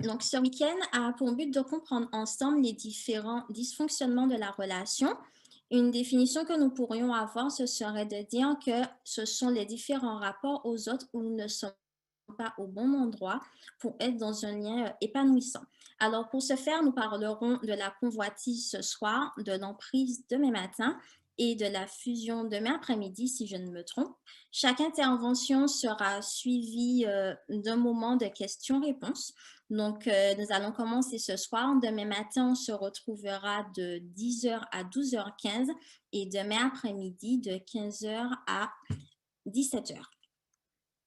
Donc, ce week-end a pour but de comprendre ensemble les différents dysfonctionnements de la relation. Une définition que nous pourrions avoir, ce serait de dire que ce sont les différents rapports aux autres où nous ne sommes pas au bon endroit pour être dans un lien épanouissant. Alors, pour ce faire, nous parlerons de la convoitise ce soir, de l'emprise demain matin et de la fusion demain après-midi, si je ne me trompe. Chaque intervention sera suivie d'un moment de questions-réponses. Donc, nous allons commencer ce soir. Demain matin, on se retrouvera de 10 heures à 12h15 et demain après-midi de 15 heures à 17 heures.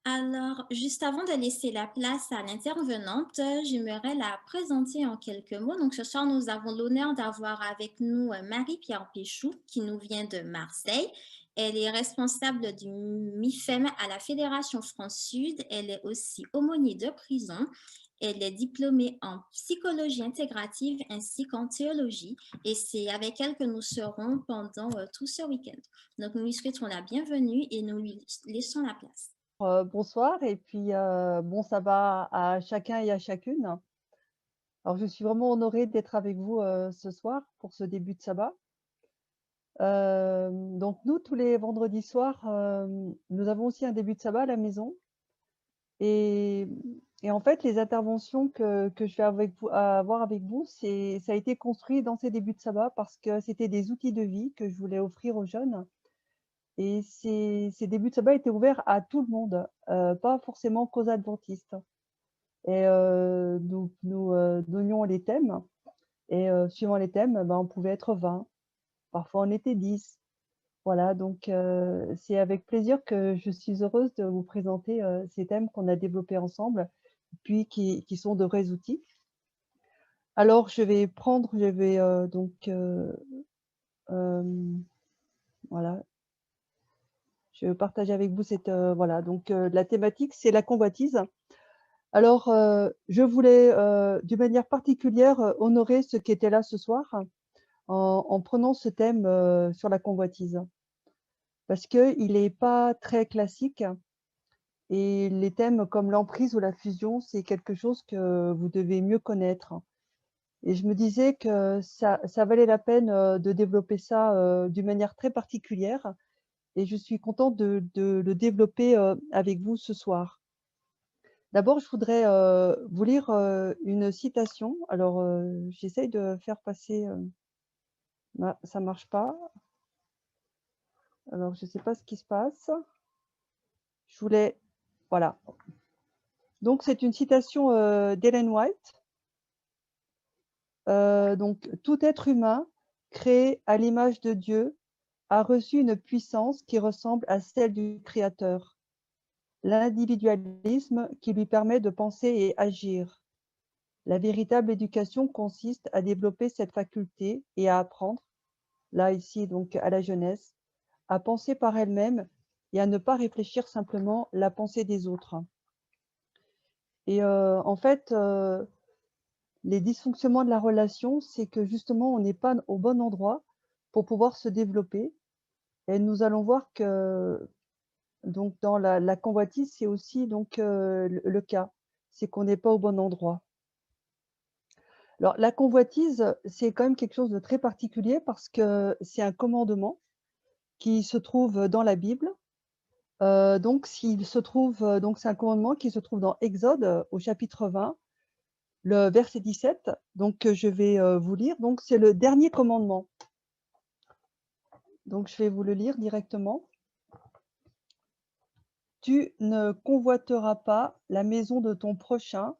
Alors, juste avant de laisser la place à l'intervenante, j'aimerais la présenter en quelques mots. Donc, ce soir, nous avons l'honneur d'avoir avec nous Marie-Pierre Péchou, qui nous vient de Marseille. Elle est responsable du MIFEM à la Fédération France-Sud. Elle est aussi aumônier de prison. Elle est diplômée en psychologie intégrative ainsi qu'en théologie. Et c'est avec elle que nous serons pendant tout ce week-end. Donc, nous lui souhaitons la bienvenue et nous lui laissons la place. Bonsoir et puis, bon sabbat à chacun et à chacune. Alors je suis vraiment honorée d'être avec vous, ce soir pour ce début de sabbat. Donc nous, tous les vendredis soirs, nous avons aussi un début de sabbat à la maison et en fait, les interventions que je vais avoir avec vous, ça a été construit dans ces débuts de sabbat parce que c'était des outils de vie que je voulais offrir aux jeunes et ces débuts de sabbat étaient ouverts à tout le monde, pas forcément qu'aux adventistes. Et nous donnions les thèmes et suivant les thèmes, ben, on pouvait être 20, parfois on était 10. Voilà, donc c'est avec plaisir que je suis heureuse de vous présenter, ces thèmes qu'on a développés ensemble, puis qui sont de vrais outils. Alors je vais, voilà, je vais partager avec vous cette, voilà, donc la thématique, c'est la convoitise. Alors, je voulais, d'une manière particulière, honorer ceux qui étaient là ce soir. En prenant ce thème, sur la convoitise. Parce qu'il est pas très classique et les thèmes comme l'emprise ou la fusion, c'est quelque chose que vous devez mieux connaître et je me disais que ça valait la peine, de développer ça, d'une manière très particulière et je suis contente de le développer, avec vous ce soir. D'abord, je voudrais, vous lire, une citation. Alors, j'essaye de faire passer, ça marche pas. Alors je ne sais pas ce qui se passe. Je voulais Voilà. Donc c'est une citation, d'Ellen White. Donc: «Tout être humain, créé à l'image de Dieu, a reçu une puissance qui ressemble à celle du Créateur, l'individualisme qui lui permet de penser et agir. La véritable éducation consiste à développer cette faculté et à apprendre», là ici donc à la jeunesse, «à penser par elle-même et à ne pas réfléchir simplement la pensée des autres». Et en fait, les dysfonctionnements de la relation, c'est que justement on n'est pas au bon endroit pour pouvoir se développer et nous allons voir que donc dans la convoitise, c'est aussi donc le cas. C'est qu'on n'est pas au bon endroit. Alors la convoitise, c'est quand même quelque chose de très particulier parce que c'est un commandement qui se trouve dans la Bible. Donc s'il se trouve, donc c'est un commandement qui se trouve dans Exode, au chapitre 20. Le verset 17, donc je vais, vous lire, donc c'est le dernier commandement. Donc je vais vous le lire directement. «Tu ne convoiteras pas la maison de ton prochain,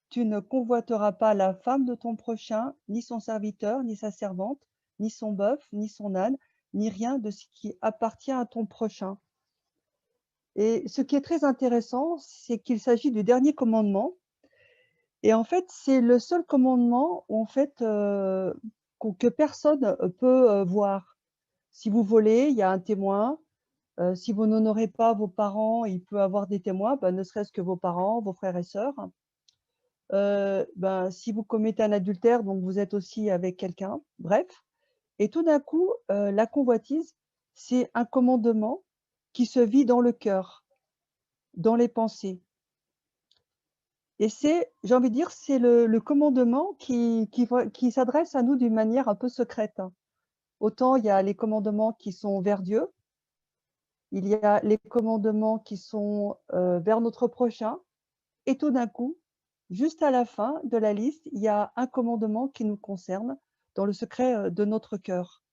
tu ne convoiteras pas la femme de ton prochain, ni son serviteur, ni sa servante, ni son bœuf, ni son âne, ni rien de ce qui appartient à ton prochain». Et ce qui est très intéressant, c'est qu'il s'agit du dernier commandement et en fait, c'est le seul commandement où en fait, que personne, peut, voir. Si vous volez, il y a un témoin. Si vous n'honorez pas vos parents, il peut avoir des témoins, bah, ne serait-ce que vos parents, vos frères et sœurs. Ben, si vous commettez un adultère, donc vous êtes aussi avec quelqu'un, bref. Et tout d'un coup, la convoitise, c'est un commandement qui se vit dans le cœur, dans les pensées. et c'est, j'ai envie de dire, c'est le commandement qui s'adresse à nous d'une manière un peu secrète, hein. Autant il y a les commandements qui sont vers Dieu, il y a les commandements qui sont, vers notre prochain et tout d'un coup, juste à la fin de la liste, il y a un commandement qui nous concerne dans le secret, de notre cœur.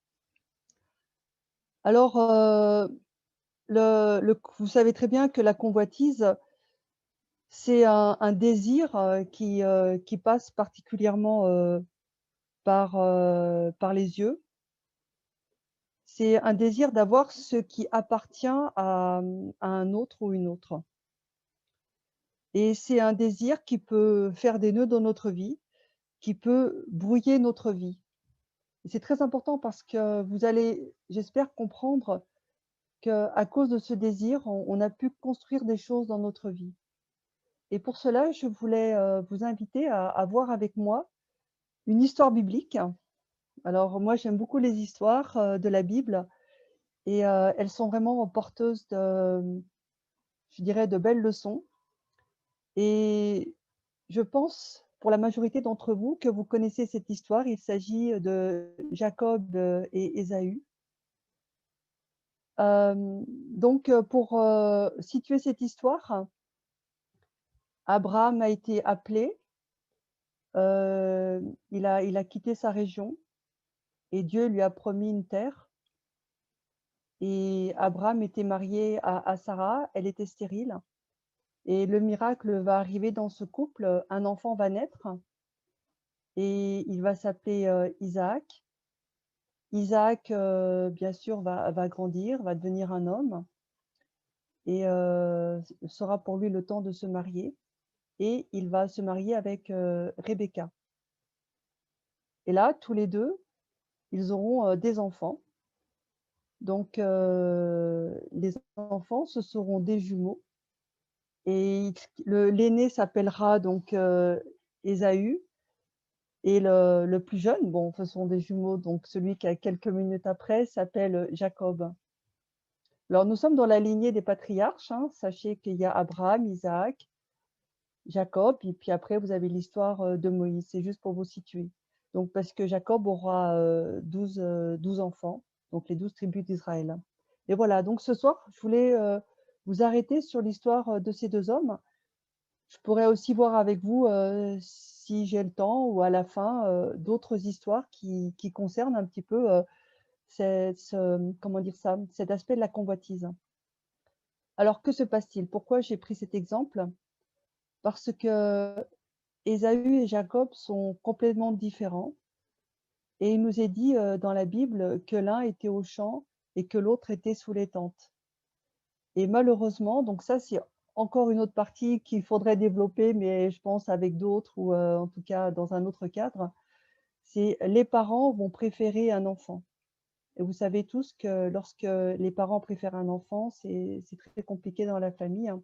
Alors, vous savez très bien que la convoitise, c'est un désir, qui passe particulièrement, par les yeux. C'est un désir d'avoir ce qui appartient à un autre ou une autre, et c'est un désir qui peut faire des nœuds dans notre vie, qui peut brouiller notre vie. Et c'est très important parce que vous allez, j'espère, comprendre qu'à cause de ce désir, on a pu construire des choses dans notre vie. Et pour cela, je voulais, vous inviter à voir avec moi une histoire biblique. Alors moi, j'aime beaucoup les histoires, de la Bible, et elles sont vraiment porteuses de, je dirais, de belles leçons, et je pense, pour la majorité d'entre vous, que vous connaissez cette histoire. Il s'agit de Jacob, et Ésaü. Donc pour, situer cette histoire, Abraham a été appelé, il a quitté sa région et Dieu lui a promis une terre, et Abraham était marié à Sarah, elle était stérile, et le miracle va arriver dans ce couple, un enfant va naître et il va s'appeler, Isaac. Isaac, bien sûr, va grandir, va devenir un homme, et sera pour lui le temps de se marier, et il va se marier avec, Rebecca, et là, tous les 2, ils auront, des enfants. Donc les enfants, ce seront des jumeaux, et l'aîné s'appellera donc, Ésaü, et le plus jeune, bon, ce sont des jumeaux, donc celui qui a quelques minutes après s'appelle, Jacob. Alors nous sommes dans la lignée des patriarches, hein. Sachez qu'il y a Abraham, Isaac, Jacob, et puis après vous avez l'histoire, de Moïse. C'est juste pour vous situer. Donc parce que Jacob aura, 12 enfants, donc les 12 tribus d'Israël. Et voilà, donc ce soir, je voulais, vous arrêter sur l'histoire, de ces 2 hommes. Je pourrais aussi voir avec vous, si j'ai le temps ou à la fin, d'autres histoires qui concernent un petit peu, comment dire ça? Cet aspect de la convoitise. Alors que se passe-t-il? Pourquoi j'ai pris cet exemple? Parce que Ésaü et Jacob sont complètement différents, et il nous est dit, dans la Bible, que l'un était au champ et que l'autre était sous les tentes. Et malheureusement, donc ça, c'est encore une autre partie qu'il faudrait développer, mais je pense avec d'autres, ou en tout cas dans un autre cadre, c'est les parents vont préférer un enfant. Et vous savez tous que lorsque les parents préfèrent un enfant, c'est très compliqué dans la famille, hein.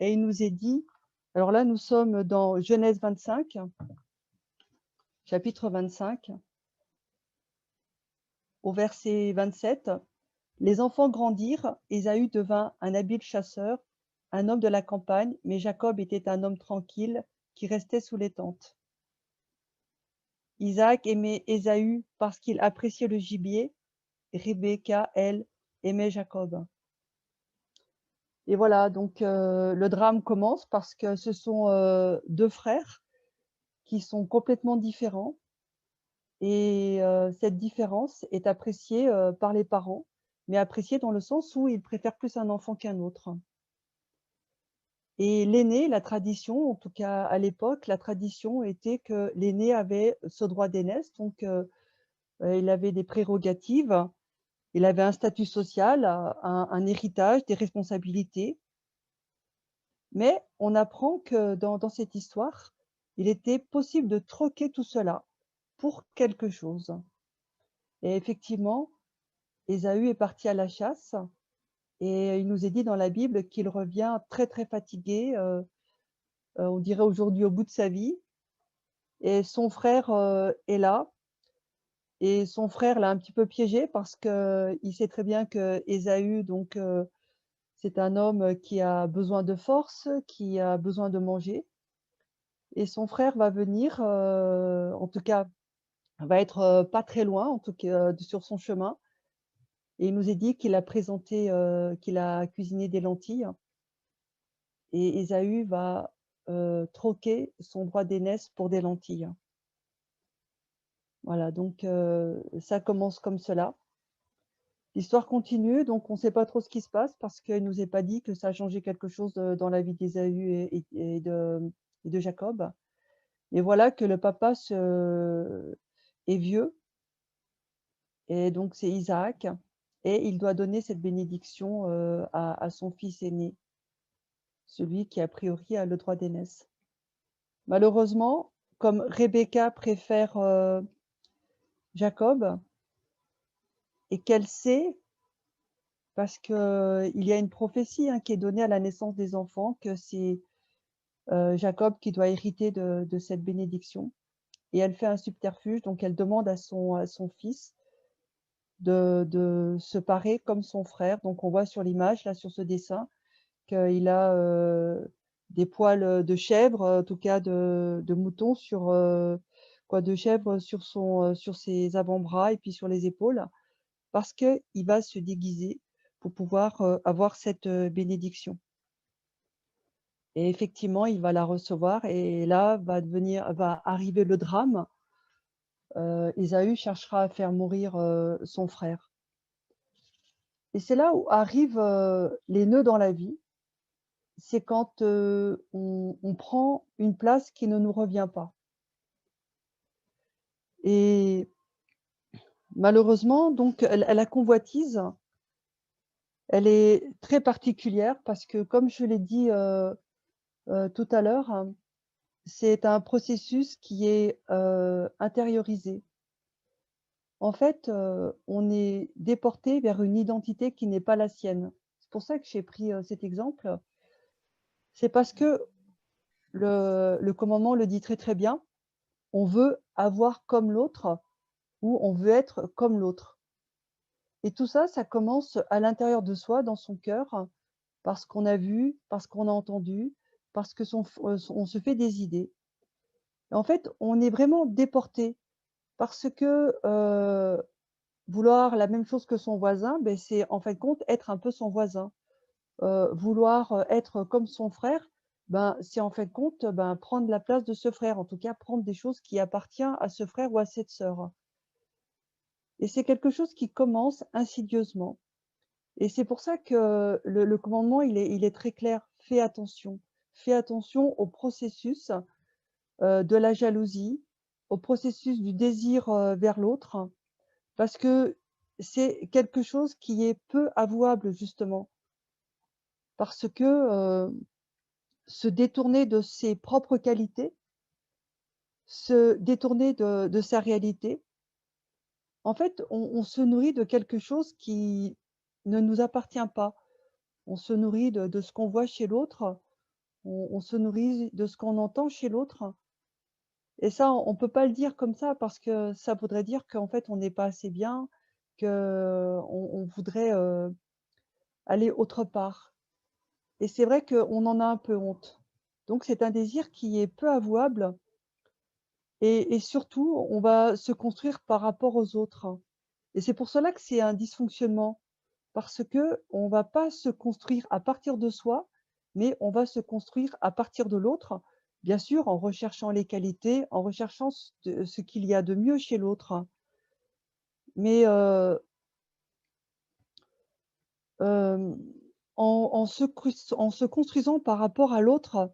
Et il nous est dit, alors là, nous sommes dans Genèse 25, chapitre 25, au verset 27. Les enfants grandirent, Ésaü devint un habile chasseur, un homme de la campagne, mais Jacob était un homme tranquille qui restait sous les tentes. Isaac aimait Ésaü parce qu'il appréciait le gibier, Rebecca, elle, aimait Jacob. Et voilà, donc le drame commence parce que ce sont, 2 frères qui sont complètement différents, et cette différence est appréciée, par les parents, mais appréciée dans le sens où ils préfèrent plus un enfant qu'un autre. Et l'aîné, la tradition, en tout cas à l'époque, la tradition était que l'aîné avait ce droit d'aînesse, donc il avait des prérogatives, il avait un statut social, un héritage, des responsabilités. Mais on apprend que dans cette histoire, il était possible de troquer tout cela pour quelque chose. Et effectivement, Ésaü est parti à la chasse, et il nous est dit dans la Bible qu'il revient très, très fatigué, on dirait aujourd'hui au bout de sa vie, et son frère, est là, et son frère l'a un petit peu piégé parce qu'il sait très bien qu'Ésaü, donc c'est un homme qui a besoin de force, qui a besoin de manger, et son frère va venir, en tout cas, va être, pas très loin, en tout cas, sur son chemin et il nous est dit qu'il a présenté, qu'il a cuisiné des lentilles et Ésaü va, troquer son droit d'aînesse pour des lentilles. Voilà, donc ça commence comme cela. L'histoire continue, donc on ne sait pas trop ce qui se passe parce qu'il nous est pas dit que ça a changé quelque chose, dans la vie d'Ésaü et de Jacob. Et voilà que le papa est vieux et donc c'est Isaac et il doit donner cette bénédiction, à son fils aîné, celui qui a priori a le droit d'aînesse. Malheureusement, comme Rebecca préfère, Jacob et qu'elle sait parce qu'il y a une prophétie, hein, qui est donnée à la naissance des enfants que c'est, Jacob qui doit hériter de cette bénédiction et elle fait un subterfuge, donc elle demande à son fils de se parer comme son frère. Donc on voit sur l'image, là, sur ce dessin, qu'il a, des poils, de chèvre, en tout cas de mouton sur, quoi, de chèvre sur ses avant-bras et puis sur les épaules. Parce qu'il va se déguiser pour pouvoir, avoir cette, bénédiction et effectivement, il va la recevoir et là va arriver le drame. Ésaü cherchera à faire mourir, son frère et c'est là où arrivent, les nœuds dans la vie. C'est quand, on prend une place qui ne nous revient pas et malheureusement donc la convoitise, elle est très particulière parce que comme je l'ai dit, tout à l'heure, c'est un processus qui est, intériorisé. En fait, on est déporté vers une identité qui n'est pas la sienne. C'est pour ça que j'ai pris, cet exemple. C'est parce que le commandement le dit très, très bien. On veut avoir comme l'autre ou on veut être comme l'autre et tout ça, ça commence à l'intérieur de soi, dans son cœur, parce qu'on a vu, parce qu'on a entendu, parce que on se fait des idées et en fait, on est vraiment déporté parce que, vouloir la même chose que son voisin, beh, c'est en fin de compte être un peu son voisin. Vouloir, être comme son frère, ben, c'est en fin de compte, ben, prendre la place de ce frère, en tout cas prendre des choses qui appartient à ce frère ou à cette sœur et c'est quelque chose qui commence insidieusement et c'est pour ça que le commandement, il est très clair: «Fais attention. Fais attention au processus, de la jalousie, au processus du désir, vers l'autre». Parce que c'est quelque chose qui est peu avouable justement. Parce que, se détourner de ses propres qualités, se détourner de sa réalité, en fait, on se nourrit de quelque chose qui ne nous appartient pas. On se nourrit de ce qu'on voit chez l'autre, on se nourrit de ce qu'on entend chez l'autre et ça, on peut pas le dire comme ça parce que ça voudrait dire qu'en fait, on n'est pas assez bien, qu'on voudrait, aller autre part. Et c'est vrai qu'on en a un peu honte. Donc c'est un désir qui est peu avouable et surtout, on va se construire par rapport aux autres. Et c'est pour cela que c'est un dysfonctionnement, parce qu'on va pas se construire à partir de soi, mais on va se construire à partir de l'autre, bien sûr en recherchant les qualités, en recherchant ce qu'il y a de mieux chez l'autre. Mais, hem, en se construisant par rapport à l'autre,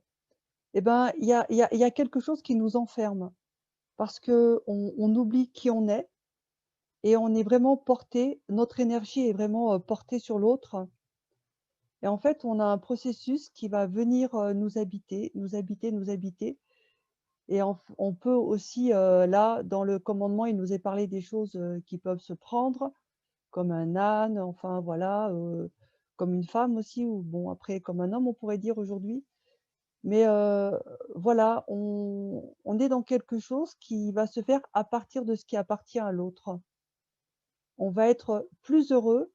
et ben, il y a quelque chose qui nous enferme parce qu'on oublie qui on est et on est vraiment porté notre énergie est vraiment, portée sur l'autre et en fait, on a un processus qui va venir, nous habiter, nous habiter, nous habiter et on peut aussi, là, dans le commandement, il nous est parlé des choses, qui peuvent se prendre, comme un âne, enfin voilà, comme une femme aussi ou bon après comme un homme, on pourrait dire aujourd'hui. Mais voilà, on est dans quelque chose qui va se faire à partir de ce qui appartient à l'autre. On va être plus heureux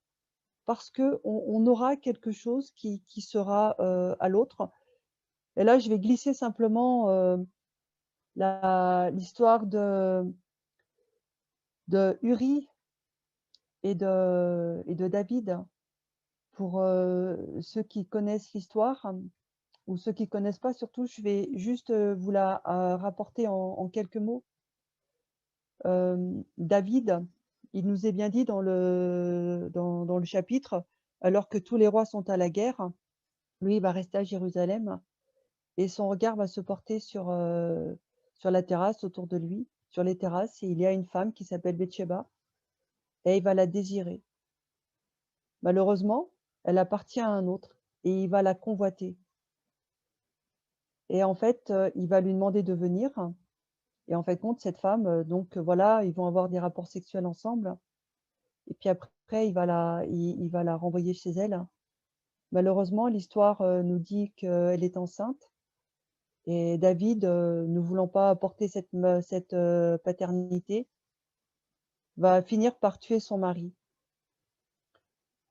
parce qu'on aura quelque chose qui sera, à l'autre et là, je vais glisser simplement, l'histoire de Uri et de David. Pour, ceux qui connaissent l'histoire, ou ceux qui connaissent pas surtout, je vais juste, vous la, rapporter en quelques mots. David, il nous est bien dit dans le chapitre, alors que tous les rois sont à la guerre, lui, il va rester à Jérusalem et son regard va se porter sur la terrasse autour de lui, sur les terrasses, et il y a une femme qui s'appelle Bathsheba et il va la désirer. Malheureusement, elle appartient à un autre et il va la convoiter. Et en fait, il va lui demander de venir, et en fait compte, cette femme, donc voilà, ils vont avoir des rapports sexuels ensemble et puis après il va la renvoyer chez elle. Malheureusement, l'histoire, nous dit qu'elle est enceinte, et David, ne voulant pas porter cette paternité, va finir par tuer son mari.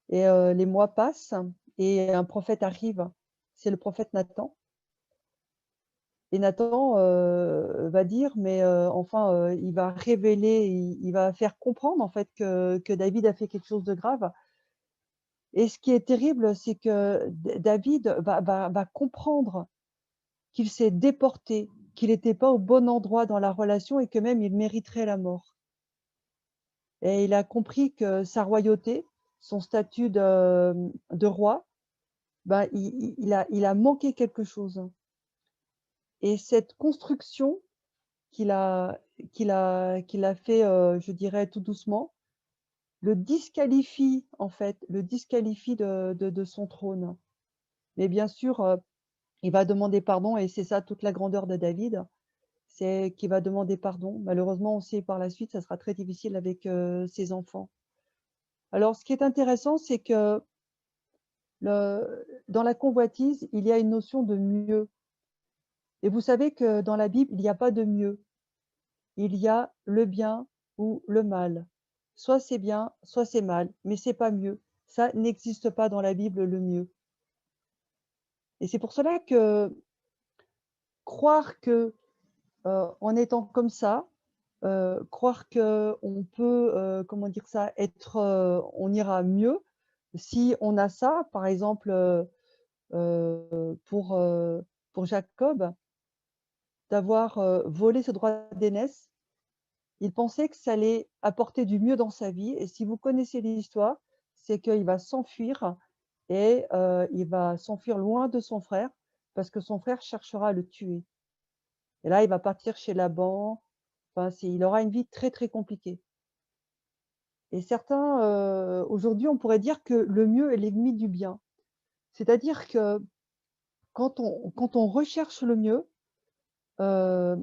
Et les mois passent et un prophète arrive, c'est le prophète Nathan. Et Nathan, va dire, mais enfin, il va révéler, il va faire comprendre en fait que David a fait quelque chose de grave. Et ce qui est terrible, c'est que David va comprendre qu'il s'est déporté, qu'il n'était pas au bon endroit dans la relation et que même il mériterait la mort. Et il a compris que sa royauté, son statut de roi, ben, il a manqué quelque chose. Et cette construction qu'il a qu'il a fait, je dirais tout doucement, le disqualifie en fait, le disqualifie de son trône. Mais bien sûr, il va demander pardon et c'est ça toute la grandeur de David, c'est qu'il va demander pardon. Malheureusement, on sait par la suite, ça sera très difficile avec, ses enfants. Alors ce qui est intéressant, c'est que dans la convoitise, il y a une notion de mieux, et vous savez que dans la Bible, il n'y a pas de mieux. Il y a le bien ou le mal. Soit c'est bien, soit c'est mal, mais c'est pas mieux. Ça n'existe pas dans la Bible, le mieux. Et c'est pour cela que croire que, en étant comme ça, croire qu'on peut, comment dire ça? On ira mieux si on a ça, par exemple, pour Jacob, d'avoir, volé ce droit d'aînesse. Il pensait que ça allait apporter du mieux dans sa vie, et si vous connaissez l'histoire, c'est qu'il va s'enfuir et il va s'enfuir loin de son frère parce que son frère cherchera à le tuer. Et là, il va partir chez Laban, enfin, il aura une vie très, très compliquée. Et certains, aujourd'hui, on pourrait dire que le mieux est l'ennemi du bien. C'est-à-dire que quand on recherche le mieux, heu,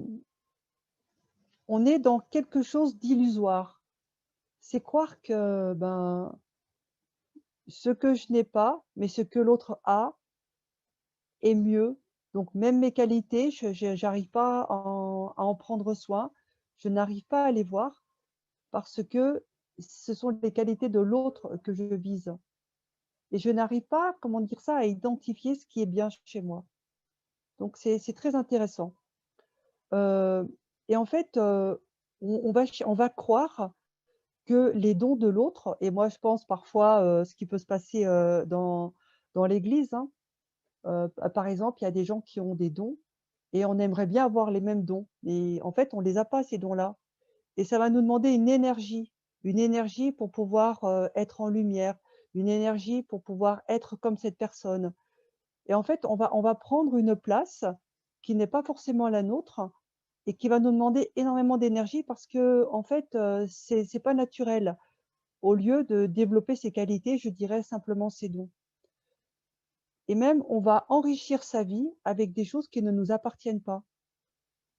on est dans quelque chose d'illusoire. C'est croire que, ben, ce que je n'ai pas, mais ce que l'autre a est mieux. Donc même mes qualités, j'arrive pas à en prendre soin. Je n'arrive pas à les voir parce que ce sont les qualités de l'autre que je vise. Et je n'arrive pas, comment dire ça, à identifier ce qui est bien chez moi. Donc c'est très intéressant. Heu et en fait, on va croire que les dons de l'autre, et moi je pense parfois, ce qui peut se passer, dans l'église, hein. Par exemple, il y a des gens qui ont des dons et on aimerait bien avoir les mêmes dons, et en fait, on les a pas ces dons-là, et ça va nous demander une énergie pour pouvoir, être en lumière, une énergie pour pouvoir être comme cette personne, et en fait, on va prendre une place qui n'est pas forcément la nôtre et qui va nous demander énormément d'énergie parce que en fait, c'est pas naturel. Au lieu de développer ses qualités, je dirais simplement ses dons. Et même, on va enrichir sa vie avec des choses qui ne nous appartiennent pas.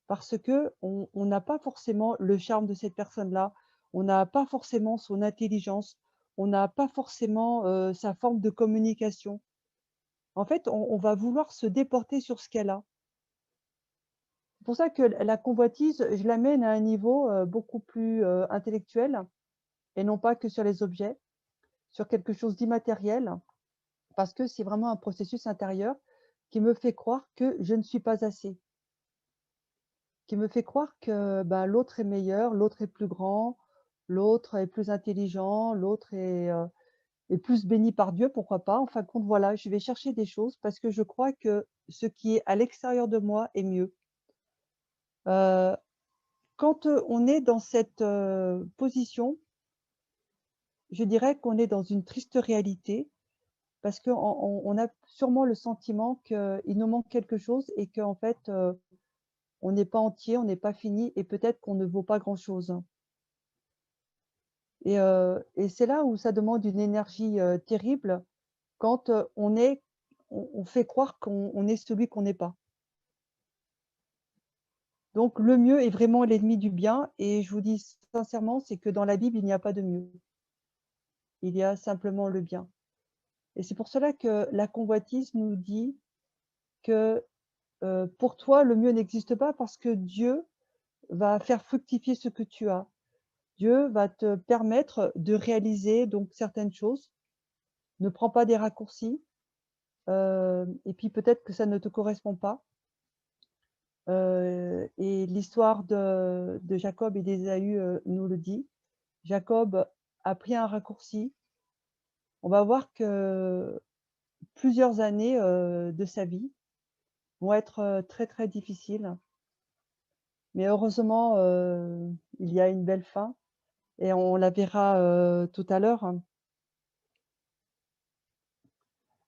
Parce qu'on n'a pas forcément le charme de cette personne-là, on n'a pas forcément son intelligence, on n'a pas forcément, sa forme de communication. En fait, on va vouloir se déporter sur ce qu'elle a. C'est pour ça que la convoitise, je l'amène à un niveau, beaucoup plus, intellectuel, et non pas que sur les objets, sur quelque chose d'immatériel. Parce que c'est vraiment un processus intérieur qui me fait croire que je ne suis pas assez. qui me fait croire que, ben, l'autre est meilleur, l'autre est plus grand, l'autre est plus intelligent, l'autre est plus béni par Dieu, pourquoi pas? En fin de compte, voilà, je vais chercher des choses parce que je crois que ce qui est à l'extérieur de moi est mieux. Heu, quand, on est dans cette, position, je dirais qu'on est dans une triste réalité parce qu'on a sûrement le sentiment qu'il nous manque quelque chose et qu'en fait, on n'est pas entier, on n'est pas fini et peut-être qu'on ne vaut pas grand-chose. Et c'est là où ça demande une énergie, terrible quand, on fait croire qu'on est celui qu'on n'est pas. Donc le mieux est vraiment l'ennemi du bien et je vous dis sincèrement, c'est que dans la Bible, il n'y a pas de mieux. Il y a simplement le bien et c'est pour cela que la convoitise nous dit que, pour toi, le mieux n'existe pas parce que Dieu va faire fructifier ce que tu as. Dieu va te permettre de réaliser donc certaines choses. Ne prends pas des raccourcis, et puis peut-être que ça ne te correspond pas. Et l'histoire de Jacob et d'Ésaü, nous le dit. Jacob a pris un raccourci. On va voir que plusieurs années, de sa vie vont être, très, très difficiles. Mais heureusement, il y a une belle fin et on la verra, tout à l'heure.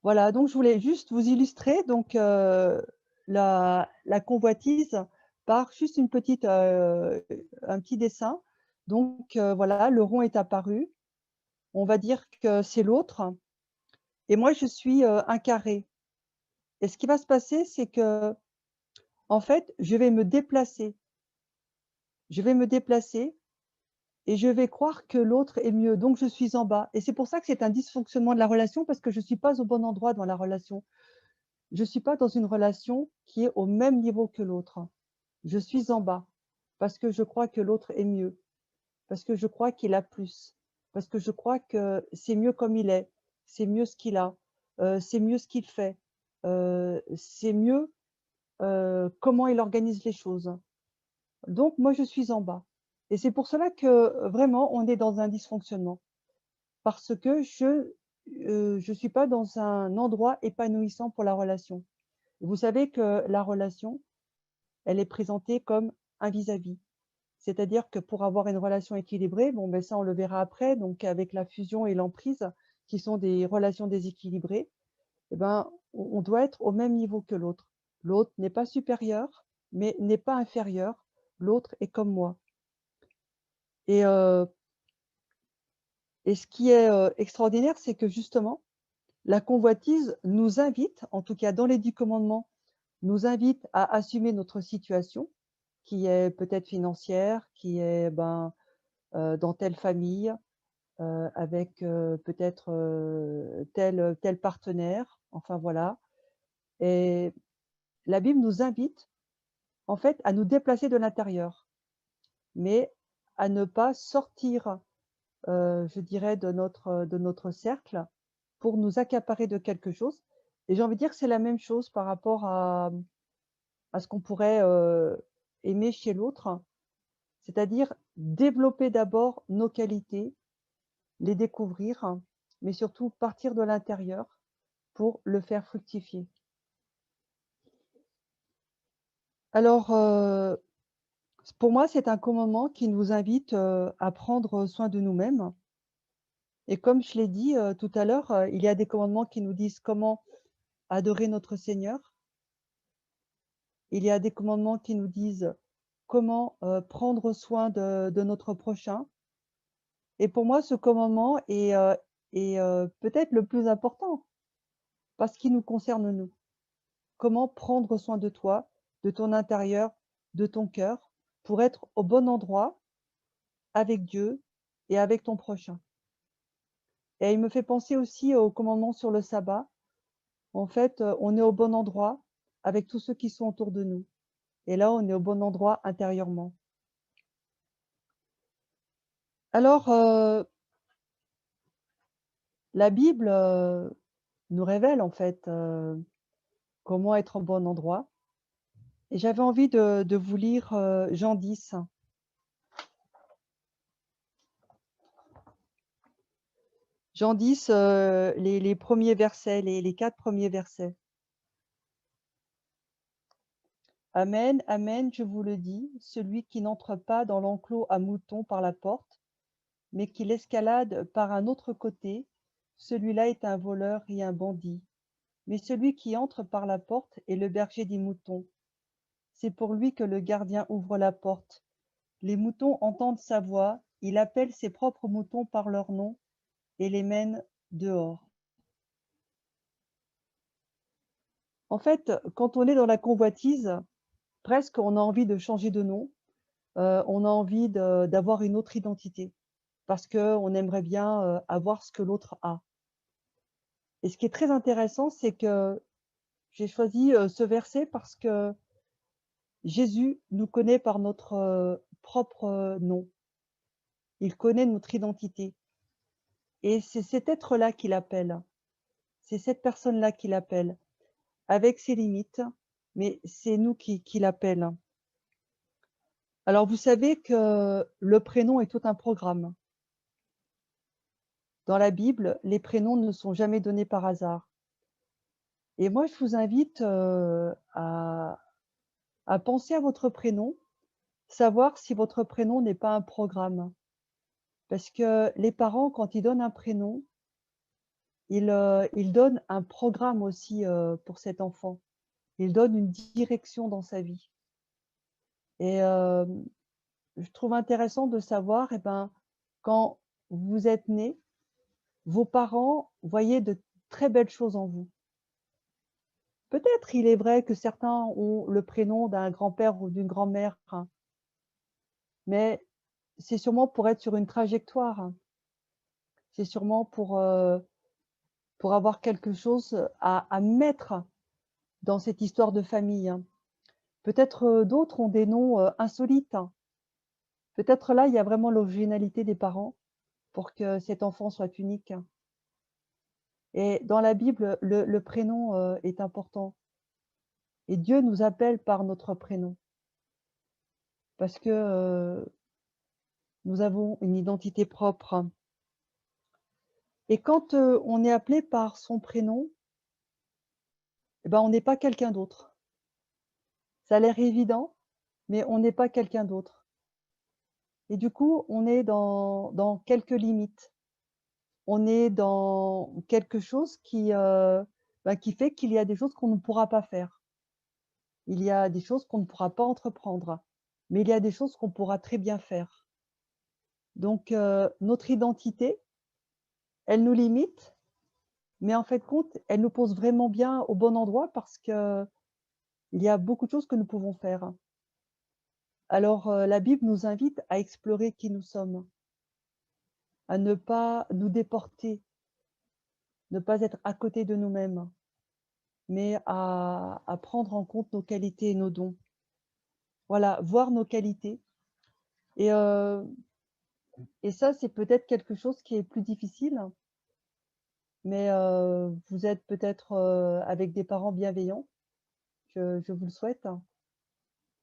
Voilà, donc je voulais juste vous illustrer donc, la convoitise par juste une petite, un petit dessin. Donc, voilà, le rond est apparu. On va dire que c'est l'autre et moi je suis, un carré et ce qui va se passer, c'est que en fait, je vais me déplacer. Je vais me déplacer et je vais croire que l'autre est mieux, donc je suis en bas et c'est pour ça que c'est un dysfonctionnement de la relation parce que je suis pas au bon endroit dans la relation. Je suis pas dans une relation qui est au même niveau que l'autre. Je suis en bas parce que je crois que l'autre est mieux, parce que je crois qu'il a plus, parce que je crois que c'est mieux comme il est, c'est mieux ce qu'il a, c'est mieux ce qu'il fait, c'est mieux, comment il organise les choses. Donc moi, je suis en bas et c'est pour cela que, vraiment, on est dans un dysfonctionnement parce que je suis pas dans un endroit épanouissant pour la relation. Vous savez que la relation, elle est présentée comme un vis-à-vis. C'est-à-dire que pour avoir une relation équilibrée, bon, ben, ça, on le verra après, donc avec la fusion et l'emprise, qui sont des relations déséquilibrées, eh ben, on doit être au même niveau que l'autre. L'autre n'est pas supérieur, mais n'est pas inférieur. L'autre est comme moi. Et, heu, et ce qui est, extraordinaire, c'est que justement, la convoitise nous invite, en tout cas dans les 10 commandements, nous invite à assumer notre situation, qui est peut-être financière, qui est, ben, dans telle famille, avec, peut-être, tel partenaire, enfin voilà. Et la Bible nous invite, en fait, à nous déplacer de l'intérieur, mais à ne pas sortir, je dirais de notre cercle pour nous accaparer de quelque chose. Et j'ai envie de dire que c'est la même chose par rapport à ce qu'on pourrait, aimer chez l'autre, c'est-à-dire développer d'abord nos qualités, les découvrir, mais surtout partir de l'intérieur pour le faire fructifier. Alors, pour moi, c'est un commandement qui nous invite, à prendre soin de nous-mêmes et comme je l'ai dit, tout à l'heure, il y a des commandements qui nous disent comment adorer notre Seigneur. Il y a des commandements qui nous disent comment, prendre soin de notre prochain et pour moi, ce commandement est peut-être le plus important parce qu'il nous concerne nous. Comment prendre soin de toi, de ton intérieur, de ton cœur, pour être au bon endroit avec Dieu et avec ton prochain. Et il me fait penser aussi au commandement sur le sabbat. En fait, on est au bon endroit avec tous ceux qui sont autour de nous. Et là, on est au bon endroit intérieurement. Alors, la Bible, nous révèle en fait, comment être au bon endroit. Et j'avais envie de vous lire Jean 10. Jean 10, les premiers versets, les 4 premiers versets. Amen, amen, je vous le dis, celui qui n'entre pas dans l'enclos à moutons par la porte, mais qui l'escalade par un autre côté, celui-là est un voleur et un bandit. Mais celui qui entre par la porte est le berger des moutons. C'est pour lui que le gardien ouvre la porte. Les moutons entendent sa voix, il appelle ses propres moutons par leur nom et les mène dehors. En fait, quand on est dans la convoitise, presque on a envie de changer de nom, on a envie d'avoir une autre identité parce qu'on aimerait bien avoir ce que l'autre a. Et ce qui est très intéressant, c'est que j'ai choisi ce verset parce que Jésus nous connaît par notre propre nom. Il connaît notre identité. Et c'est cet être-là qu'il appelle. C'est cette personne-là qu'il appelle, avec ses limites, mais c'est nous qui l'appelle. Alors vous savez que le prénom est tout un programme. Dans la Bible, les prénoms ne sont jamais donnés par hasard. Et moi, je vous invite à penser à votre prénom, savoir si votre prénom n'est pas un programme. Parce que les parents, quand ils donnent un prénom, ils donnent un programme aussi pour cet enfant. Ils donnent une direction dans sa vie. Et je trouve intéressant de savoir, eh ben, quand vous êtes né, vos parents voyaient de très belles choses en vous. Peut-être il est vrai que certains ont le prénom d'un grand-père ou d'une grand-mère, hein, mais c'est sûrement pour être sur une trajectoire, hein. C'est sûrement pour avoir quelque chose à mettre dans cette histoire de famille, hein. Peut-être d'autres ont des noms insolites, hein. Peut-être là, il y a vraiment l'originalité des parents pour que cet enfant soit unique, hein. Et dans la Bible, le prénom est important. Et Dieu nous appelle par notre prénom parce que nous avons une identité propre. Et quand on est appelé par son prénom, eh ben, on n'est pas quelqu'un d'autre. Ça a l'air évident, mais on n'est pas quelqu'un d'autre. Et du coup, on est dans quelques limites. On est dans quelque chose qui fait qu'il y a des choses qu'on ne pourra pas faire. Il y a des choses qu'on ne pourra pas entreprendre, mais il y a des choses qu'on pourra très bien faire. Donc notre identité, elle nous limite, mais en fait compte, elle nous pose vraiment bien au bon endroit parce qu'il y a beaucoup de choses que nous pouvons faire. Alors la Bible nous invite à explorer qui nous sommes, à ne pas nous déporter, ne pas être à côté de nous-mêmes, mais à prendre en compte nos qualités et nos dons. Voilà, voir nos qualités et heu et ça, c'est peut-être quelque chose qui est plus difficile, mais vous êtes peut-être avec des parents bienveillants, je vous le souhaite,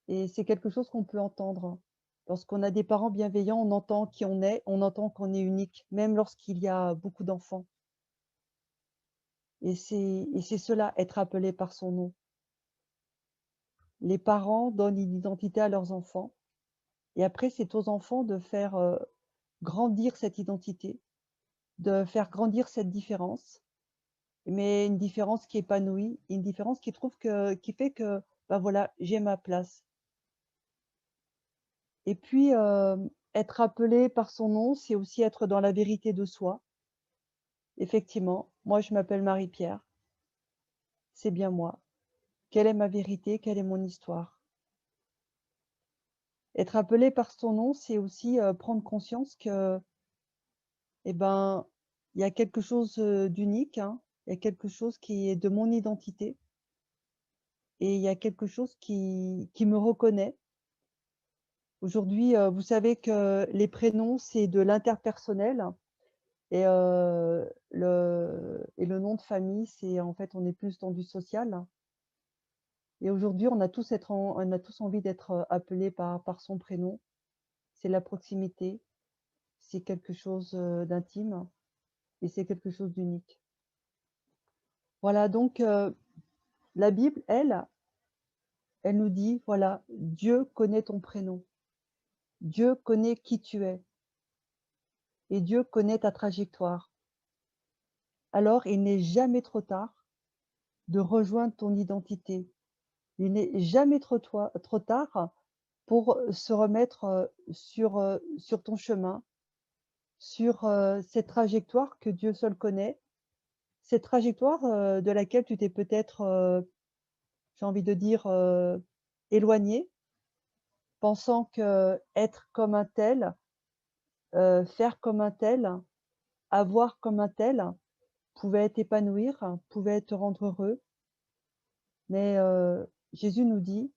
et c'est quelque chose qu'on peut entendre. Lorsqu'on a des parents bienveillants, on entend qui on est, on entend qu'on est unique, même lorsqu'il y a beaucoup d'enfants, et c'est cela, être appelé par son nom. Les parents donnent une identité à leurs enfants et après c'est aux enfants de faire grandir cette identité, de faire grandir cette différence, mais une différence qui épanouit, une différence qui fait que, bah, voilà, j'ai ma place. Et puis, être appelé par son nom, c'est aussi être dans la vérité de soi. Effectivement, moi je m'appelle Marie-Pierre, c'est bien moi. Quelle est ma vérité? Quelle est mon histoire? Être appelé par son nom, c'est aussi, prendre conscience que, eh ben, il y a quelque chose, d'unique, hein. Il y a quelque chose qui est de mon identité et il y a quelque chose qui me reconnaît. Aujourd'hui, vous savez que les prénoms, c'est de l'interpersonnel et le nom de famille, c'est en fait, on est plus dans du social, Et aujourd'hui, on a tous envie d'être, appelés par son prénom. C'est la proximité, c'est quelque chose, d'intime et c'est quelque chose d'unique. Voilà donc, la Bible, elle nous dit, voilà: «Dieu connaît ton prénom, Dieu connaît qui tu es et Dieu connaît ta trajectoire». Alors il n'est jamais trop tard de rejoindre ton identité. Il n'est jamais trop tard pour, se remettre, sur ton chemin, sur, cette trajectoire que Dieu seul connaît, cette trajectoire, de laquelle tu t'es peut-être, j'ai envie de dire, éloigné, pensant qu'être comme un tel, faire comme un tel, avoir comme un tel, pouvait t'épanouir, pouvait te rendre heureux. Mais, Jésus nous dit: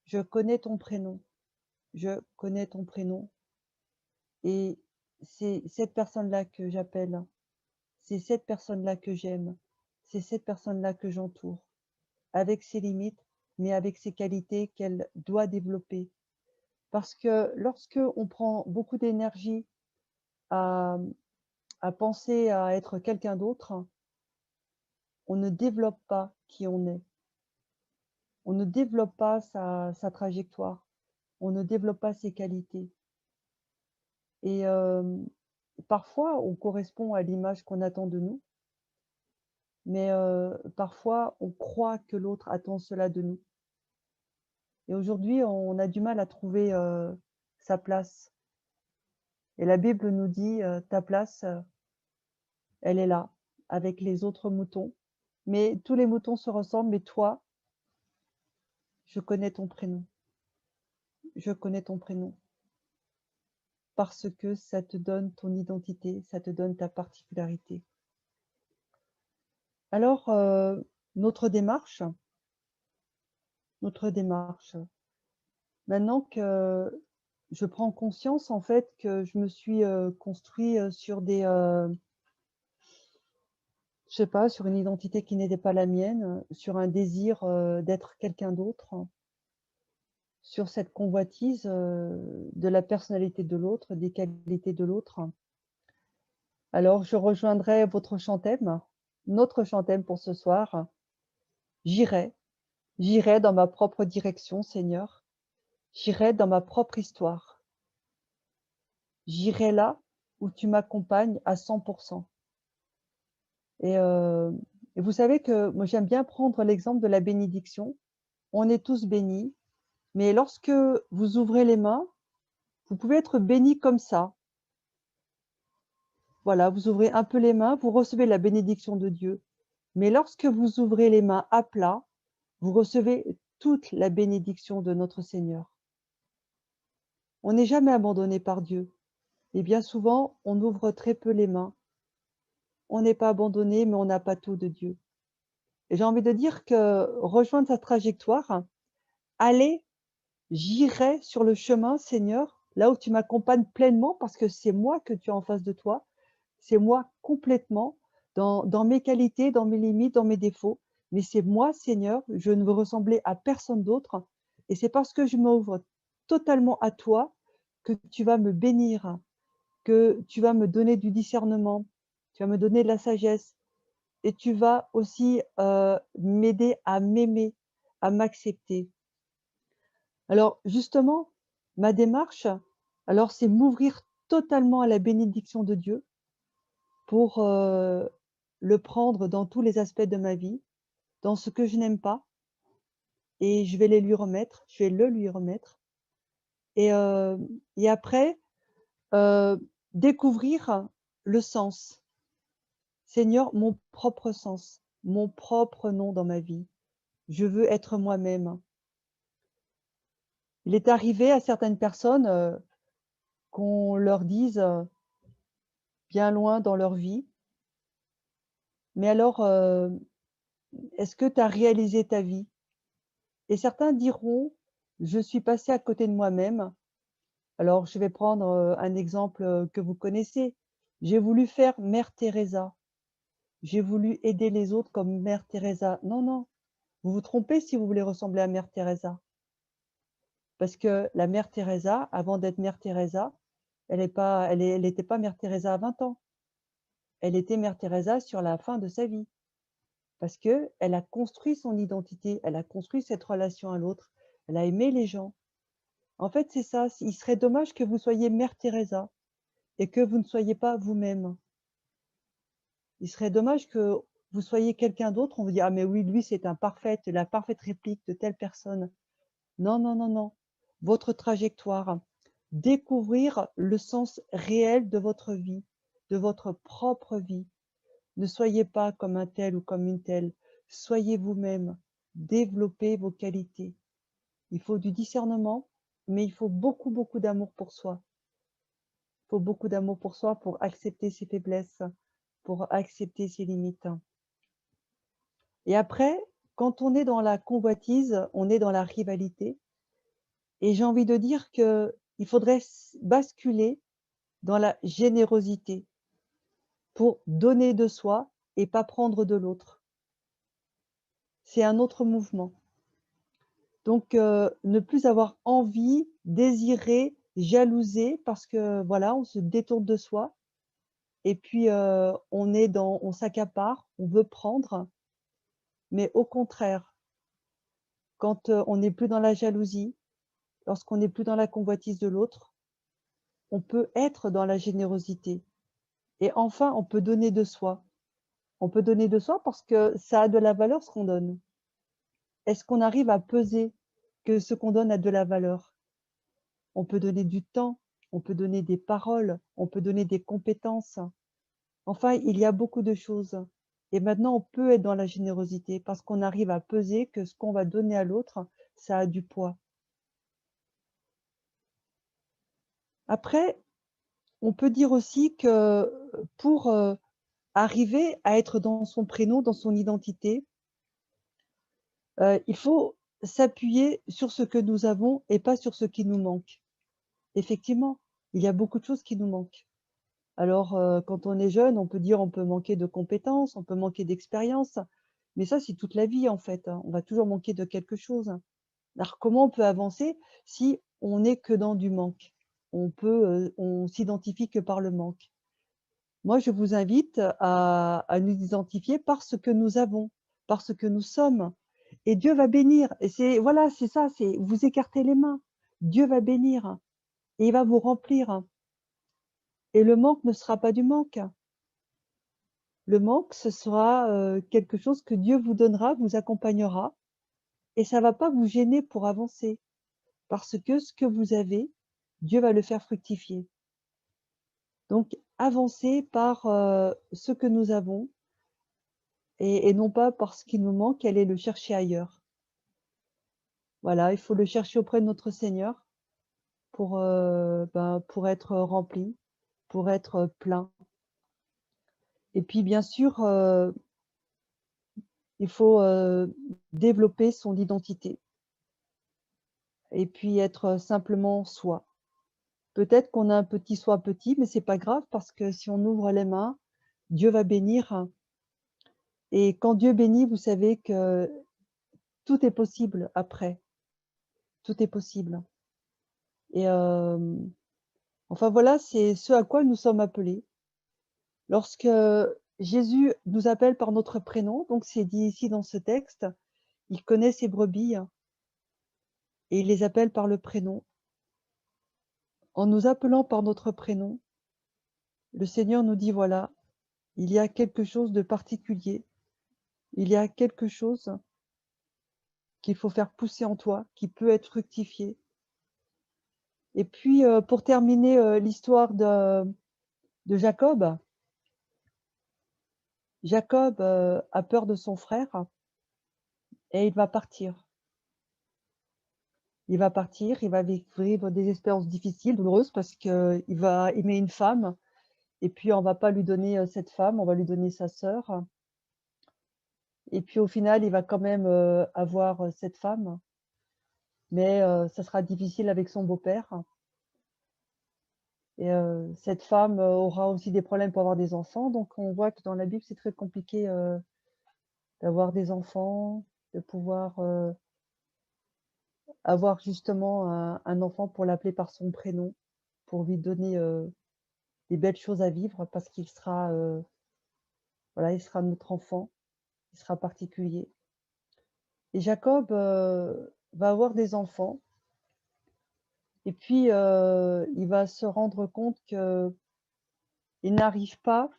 «Je connais ton prénom, je connais ton prénom et c'est cette personne-là que j'appelle, c'est cette personne-là que j'aime, c'est cette personne-là que j'entoure, avec ses limites, mais avec ses qualités qu'elle doit développer». Parce que lorsque on prend beaucoup d'énergie à à penser à être quelqu'un d'autre, on ne développe pas qui on est. On ne développe pas sa trajectoire. On ne développe pas ses qualités et parfois on correspond à l'image qu'on attend de nous, mais parfois on croit que l'autre attend cela de nous et aujourd'hui on a du mal à trouver, sa place et la Bible nous dit, «Ta place, elle est là, avec les autres moutons, mais tous les moutons se ressemblent, mais toi, je connais ton prénom, je connais ton prénom». Parce que ça te donne ton identité, ça te donne ta particularité. Alors, notre démarche, maintenant que je prends conscience en fait que je me suis, construit, sur des, je sais pas, sur une identité qui n'était pas la mienne, sur un désir, d'être quelqu'un d'autre, sur cette convoitise, de la personnalité de l'autre, des qualités de l'autre. Alors je rejoindrai votre chantème, notre chantème pour ce soir. J'irai, j'irai dans ma propre direction, Seigneur. J'irai dans ma propre histoire. J'irai là où tu m'accompagnes à 100. Et et vous savez que moi, j'aime bien prendre l'exemple de la bénédiction. On est tous bénis, mais lorsque vous ouvrez les mains, vous pouvez être bénis comme ça. Voilà, vous ouvrez un peu les mains, vous recevez la bénédiction de Dieu. Mais lorsque vous ouvrez les mains à plat, vous recevez toute la bénédiction de notre Seigneur. On n'est jamais abandonné par Dieu. Et bien souvent, on ouvre très peu les mains. On n'est pas abandonné, mais on n'a pas tout de Dieu. Et j'ai envie de dire que rejoindre sa trajectoire, aller, j'irai sur le chemin, Seigneur, là où tu m'accompagnes pleinement, parce que c'est moi que tu as en face de toi. C'est moi complètement, dans mes qualités, dans mes limites, dans mes défauts. Mais c'est moi, Seigneur, je ne veux ressembler à personne d'autre. Et c'est parce que je m'ouvre totalement à toi que tu vas me bénir, que tu vas me donner du discernement, tu vas me donner de la sagesse et tu vas aussi, m'aider à m'aimer, à m'accepter. Alors justement, ma démarche, alors c'est m'ouvrir totalement à la bénédiction de Dieu pour, le prendre dans tous les aspects de ma vie, dans ce que je n'aime pas et je vais les lui remettre, je vais le lui remettre et après, découvrir le sens. Seigneur, mon propre sens, mon propre nom dans ma vie. Je veux être moi-même. Il est arrivé à certaines personnes, qu'on leur dise, bien loin dans leur vie: «Mais alors, est-ce que tu as réalisé ta vie?» Et certains diront: «Je suis passé à côté de moi-même». Alors je vais prendre, un exemple, que vous connaissez. J'ai voulu faire Mère Teresa. J'ai voulu aider les autres comme Mère Teresa. Non, non, Vous vous trompez si vous voulez ressembler à Mère Teresa. Parce que la Mère Teresa, avant d'être Mère Teresa, elle était pas Mère Teresa à 20 ans. Elle était Mère Teresa sur la fin de sa vie. Parce que elle a construit son identité, elle a construit cette relation à l'autre, elle a aimé les gens. En fait, c'est ça, il serait dommage que vous soyez Mère Teresa et que vous ne soyez pas vous-même. Il serait dommage que vous soyez quelqu'un d'autre, on vous dit: «Ah mais oui, lui c'est la parfaite réplique de telle personne». Non, non, non, non. Votre trajectoire, découvrir le sens réel de votre vie, de votre propre vie. Ne soyez pas comme un tel ou comme une telle. Soyez vous-même. Développez vos qualités. Il faut du discernement, mais il faut beaucoup, beaucoup d'amour pour soi. Il faut beaucoup d'amour pour soi pour accepter ses faiblesses, pour accepter ses limites. Et après, quand on est dans la convoitise, on est dans la rivalité. Et j'ai envie de dire qu'il faudrait basculer dans la générosité pour donner de soi et pas prendre de l'autre. C'est un autre mouvement. Donc, ne plus avoir envie, désirer, jalouser parce que voilà, on se détourne de soi et puis, on s'accapare, on veut prendre, mais au contraire, quand, on n'est plus dans la jalousie, lorsqu'on n'est plus dans la convoitise de l'autre, on peut être dans la générosité et enfin, on peut donner de soi. On peut donner de soi parce que ça a de la valeur ce qu'on donne. Est-ce qu'on arrive à peser que ce qu'on donne a de la valeur? On peut donner du temps, on peut donner des paroles, on peut donner des compétences. Enfin, il y a beaucoup de choses. Et maintenant, on peut être dans la générosité parce qu'on arrive à peser que ce qu'on va donner à l'autre, ça a du poids. Après, on peut dire aussi que pour, arriver à être dans son prénom, dans son identité, il faut s'appuyer sur ce que nous avons et pas sur ce qui nous manque. Effectivement, il y a beaucoup de choses qui nous manquent. Alors, quand on est jeune, on peut dire on peut manquer de compétences, on peut manquer d'expérience, mais ça, c'est toute la vie, en fait, hein. On va toujours manquer de quelque chose. Alors, comment on peut avancer si on n'est que dans du manque? On s'identifie que par le manque. Moi, je vous invite à nous identifier par ce que nous avons, par ce que nous sommes et Dieu va bénir et c'est voilà, c'est ça, c'est vous écartez les mains. Dieu va bénir et il va vous remplir et le manque ne sera pas du manque. Le manque, ce sera, quelque chose que Dieu vous donnera, vous accompagnera et ça va pas vous gêner pour avancer parce que ce que vous avez, Dieu va le faire fructifier. Donc avancez par, ce que nous avons et non pas par ce qui nous manque, aller le chercher ailleurs. Voilà, il faut le chercher auprès de notre Seigneur pour, pour être rempli, pour être plein et puis bien sûr, il faut, développer son identité et puis être simplement soi. Peut-être qu'on a un petit soi petit, mais c'est pas grave parce que si on ouvre les mains, Dieu va bénir et quand Dieu bénit, vous savez que tout est possible après, tout est possible et enfin voilà, c'est ce à quoi nous sommes appelés. Lorsque Jésus nous appelle par notre prénom, donc c'est dit ici dans ce texte, il connaît ses brebis et il les appelle par le prénom. En nous appelant par notre prénom, le Seigneur nous dit: «Voilà, il y a quelque chose de particulier, il y a quelque chose qu'il faut faire pousser en toi, qui peut être fructifié». Et puis, pour terminer, l'histoire de Jacob, Jacob, a peur de son frère et il va partir. Il va partir, il va vivre des expériences difficiles, douloureuses parce qu'il va aimer une femme et puis on va pas lui donner, cette femme, on va lui donner sa sœur et puis au final, il va quand même, avoir, cette femme, mais ça sera difficile avec son beau-père et cette femme, aura aussi des problèmes pour avoir des enfants, donc on voit que dans la Bible, c'est très compliqué, d'avoir des enfants. de pouvoir avoir justement un enfant pour l'appeler par son prénom, pour lui donner des belles choses à vivre parce qu'il sera, voilà, il sera notre enfant, il sera particulier. Et Jacob va avoir des enfants et puis il va se rendre compte qu'il n'arrive pas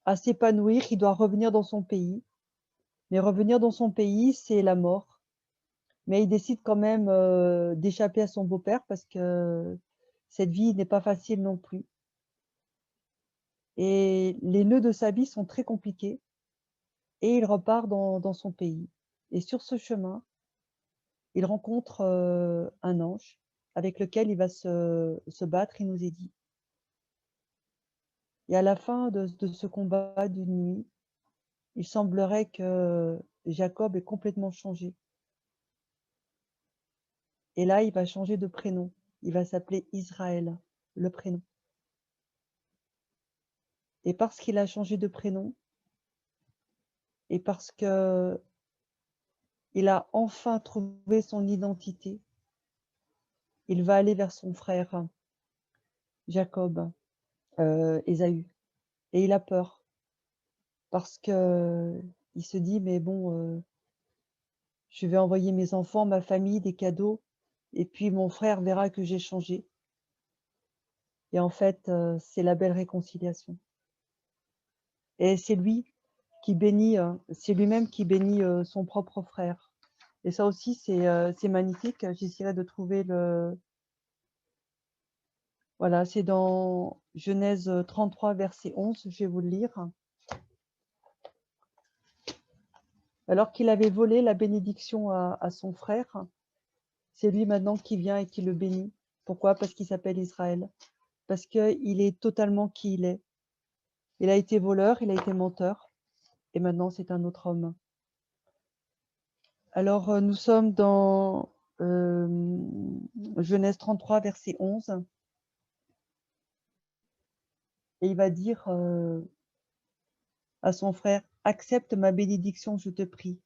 à s'épanouir, il doit revenir dans son pays. Mais revenir dans son pays, c'est la mort. Mais il décide quand même d'échapper à son beau-père parce que cette vie n'est pas facile non plus. Et les nœuds de sa vie sont très compliqués et il repart dans son pays. Et sur ce chemin, il rencontre un ange avec lequel il va se battre, il nous est dit. Et à la fin de ce combat d'une nuit, il semblerait que Jacob ait complètement changé. Et là, il va changer de prénom. Il va s'appeler Israël, le prénom. Et parce qu'il a changé de prénom, et parce que il a enfin trouvé son identité, il va aller vers son frère Jacob, Ésaü. Et il a peur parce que il se dit: «Mais bon, je vais envoyer mes enfants, ma famille, des cadeaux et puis mon frère verra que j'ai changé». Et en fait, c'est la belle réconciliation. Et c'est lui qui bénit, c'est lui-même qui bénit, son propre frère. Et ça aussi, c'est magnifique. J'essaierai de trouver le voilà, c'est dans Genèse 33, verset 11, je vais vous le lire. Alors qu'il avait volé la bénédiction à son frère, c'est lui maintenant qui vient et qui le bénit. Pourquoi? Parce qu'il s'appelle Israël. Parce qu'il est totalement qui il est. Il a été voleur, il a été menteur, et maintenant c'est un autre homme. Alors, nous sommes dans Genèse 33, verset 11. Et il va dire à son frère, accepte ma bénédiction, je te prie.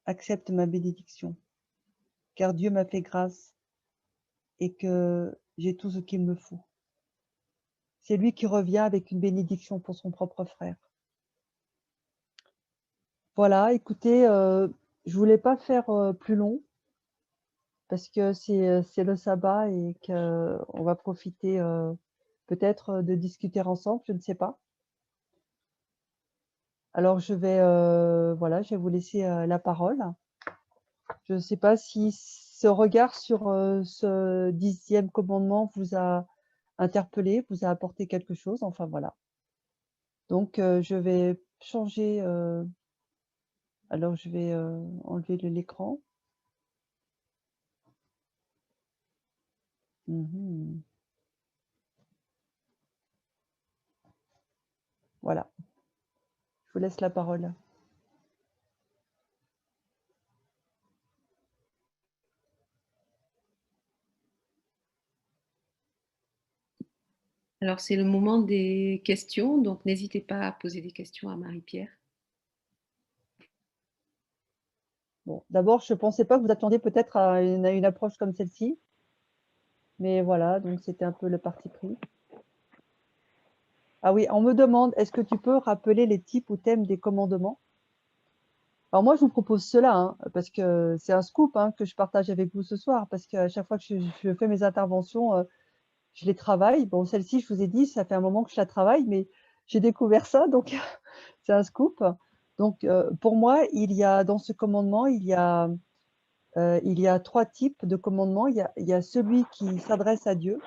Accepte ma bénédiction, car Dieu m'a fait grâce et que j'ai tout ce qu'il me faut. C'est lui qui revient avec une bénédiction pour son propre frère. Voilà, écoutez, je voulais pas faire plus long parce que c'est le sabbat et qu'on va profiter peut-être de discuter ensemble, je ne sais pas. Alors je vais, voilà, je vais vous laisser la parole. Je ne sais pas si ce regard sur ce 10e commandement vous a interpellé, vous a apporté quelque chose, enfin voilà. Donc je vais changer, alors je vais enlever l'écran. Voilà, je vous laisse la parole. Alors, c'est le moment des questions, donc n'hésitez pas à poser des questions à Marie-Pierre. Bon, d'abord, je ne pensais pas que vous attendiez peut-être à une approche comme celle-ci. Mais voilà, donc c'était un peu le parti pris. Ah oui, on me demande, est-ce que tu peux rappeler les types ou thèmes des commandements? Alors moi, je vous propose cela, hein, parce que c'est un scoop hein, que je partage avec vous ce soir, parce qu'à chaque fois que je fais mes interventions, je les travaille. Bon, celle-ci, je vous ai dit, ça fait un moment que je la travaille, mais j'ai découvert ça, donc c'est un scoop. Donc, pour moi, il y a dans ce commandement, il y a 3 types de commandements. Il y a celui qui s'adresse à Dieu,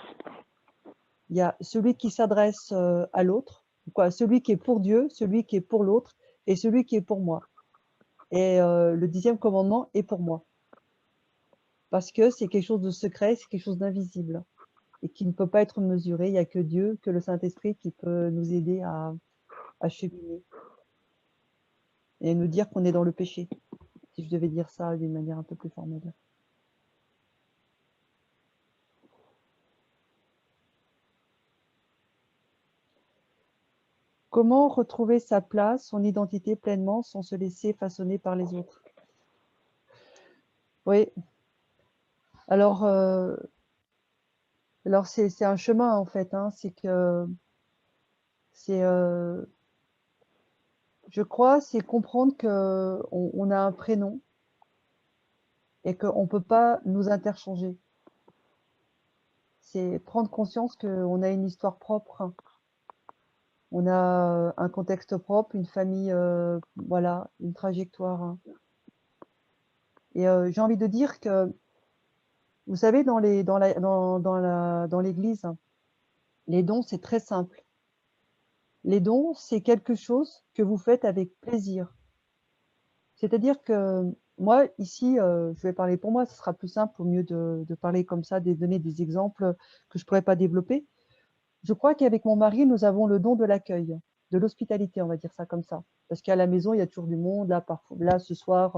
il y a celui qui s'adresse à l'autre, quoi, celui qui est pour Dieu, celui qui est pour l'autre et celui qui est pour moi. Et le 10e commandement est pour moi. Parce que c'est quelque chose de secret, c'est quelque chose d'invisible et qui ne peut pas être mesuré. Il n'y a que Dieu, que le Saint-Esprit qui peut nous aider à cheminer et nous dire qu'on est dans le péché, si je devais dire ça d'une manière un peu plus formelle. Comment retrouver sa place, son identité pleinement sans se laisser façonner par les autres? Oui, alors, c'est un chemin en fait, hein. C'est que c'est, je crois, c'est comprendre qu'on a un prénom et qu'on ne peut pas nous interchanger. C'est prendre conscience qu'on a une histoire propre, on a, un contexte propre, une famille, voilà, une trajectoire, hein. Et j'ai envie de dire que, vous savez, dans l'église, les dons, c'est très simple. Les dons, c'est quelque chose que vous faites avec plaisir. C'est-à-dire que moi, ici, je vais parler pour moi, ce sera plus simple au mieux de parler comme ça, de donner des exemples que je ne pourrais pas développer. Je crois qu'avec mon mari, nous avons le don de l'accueil, de l'hospitalité, on va dire ça comme ça. Parce qu'à la maison, il y a toujours du monde. Là, parfois, là ce soir,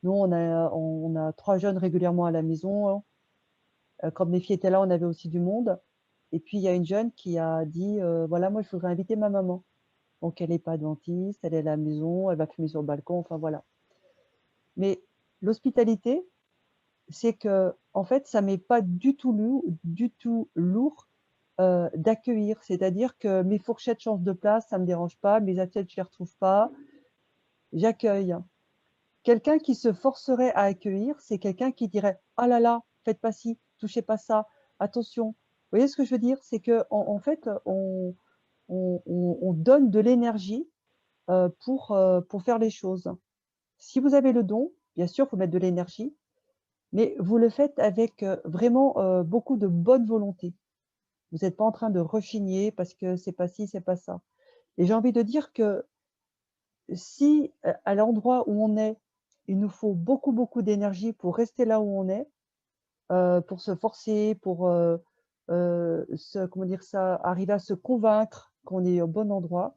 nous, on a 3 jeunes régulièrement à la maison. Quand mes filles étaient là, on avait aussi du monde. Et puis, il y a une jeune qui a dit, «Voilà, moi, je voudrais inviter ma maman». Donc elle n'est pas adventiste, elle est à la maison, elle va fumer sur le balcon, enfin voilà. Mais l'hospitalité, c'est que, en fait, ça m'est pas du tout lourd, d'accueillir. C'est-à-dire que mes fourchettes changent de place, ça me dérange pas, mes assiettes, je les retrouve pas, j'accueille. Quelqu'un qui se forcerait à accueillir, c'est quelqu'un qui dirait: «Ah là là, faites pas ci, touchez pas ça, attention». Vous voyez ce que je veux dire? C'est qu'en fait, on donne de l'énergie, pour faire les choses. Si vous avez le don, bien sûr, il faut mettre de l'énergie, mais vous le faites avec, vraiment, beaucoup de bonne volonté. Vous n'êtes pas en train de rechigner parce que c'est pas ci, c'est pas ça. Et j'ai envie de dire que si, à l'endroit où on est, il nous faut beaucoup, beaucoup d'énergie pour rester là où on est, pour se forcer, pour, se comment dire ça? Arriver à se convaincre qu'on est au bon endroit,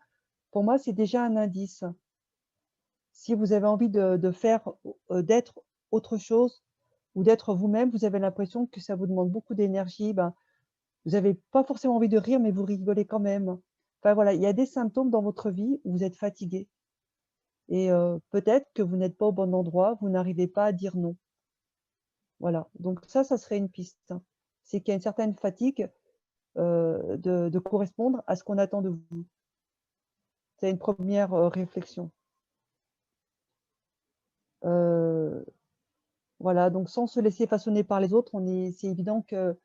pour moi, c'est déjà un indice. Si vous avez envie de faire, d'être autre chose ou d'être vous-même, vous avez l'impression que ça vous demande beaucoup d'énergie, ben, vous avez pas forcément envie de rire, mais vous rigolez quand même. Enfin voilà, il y a des symptômes dans votre vie où vous êtes fatigué et peut-être que vous n'êtes pas au bon endroit, vous n'arrivez pas à dire non. Voilà, donc ça serait une piste, hein. C'est qu'il y a une certaine fatigue, de correspondre à ce qu'on attend de vous. C'est une première re réflexion. Heu, voilà, donc sans se laisser façonner par les autres, c'est évident qu'on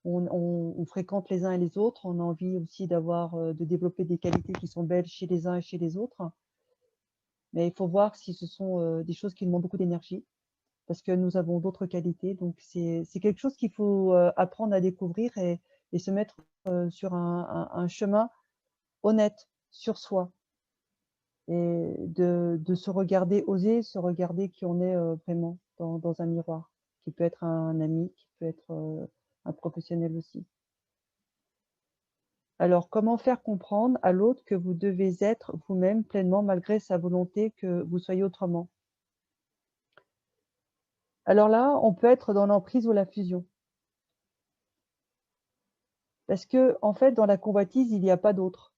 on fréquente les uns et les autres. On a envie aussi de développer des qualités qui sont belles chez les uns et chez les autres. Mais il faut voir si ce sont, des choses qui demandent beaucoup d'énergie, parce que nous avons d'autres qualités. Donc c'est quelque chose qu'il faut, apprendre à découvrir et se mettre, sur un chemin honnête sur soi et de se regarder, oser se regarder qui on est, vraiment dans un miroir, qui peut être un ami, qui peut être, un professionnel aussi. Alors, comment faire comprendre à l'autre que vous devez être vous-même pleinement malgré sa volonté que vous soyez autrement? Alors là, on peut être dans l'emprise ou la fusion. Parce que, en fait, dans la convoitise, il n'y a pas d'autre.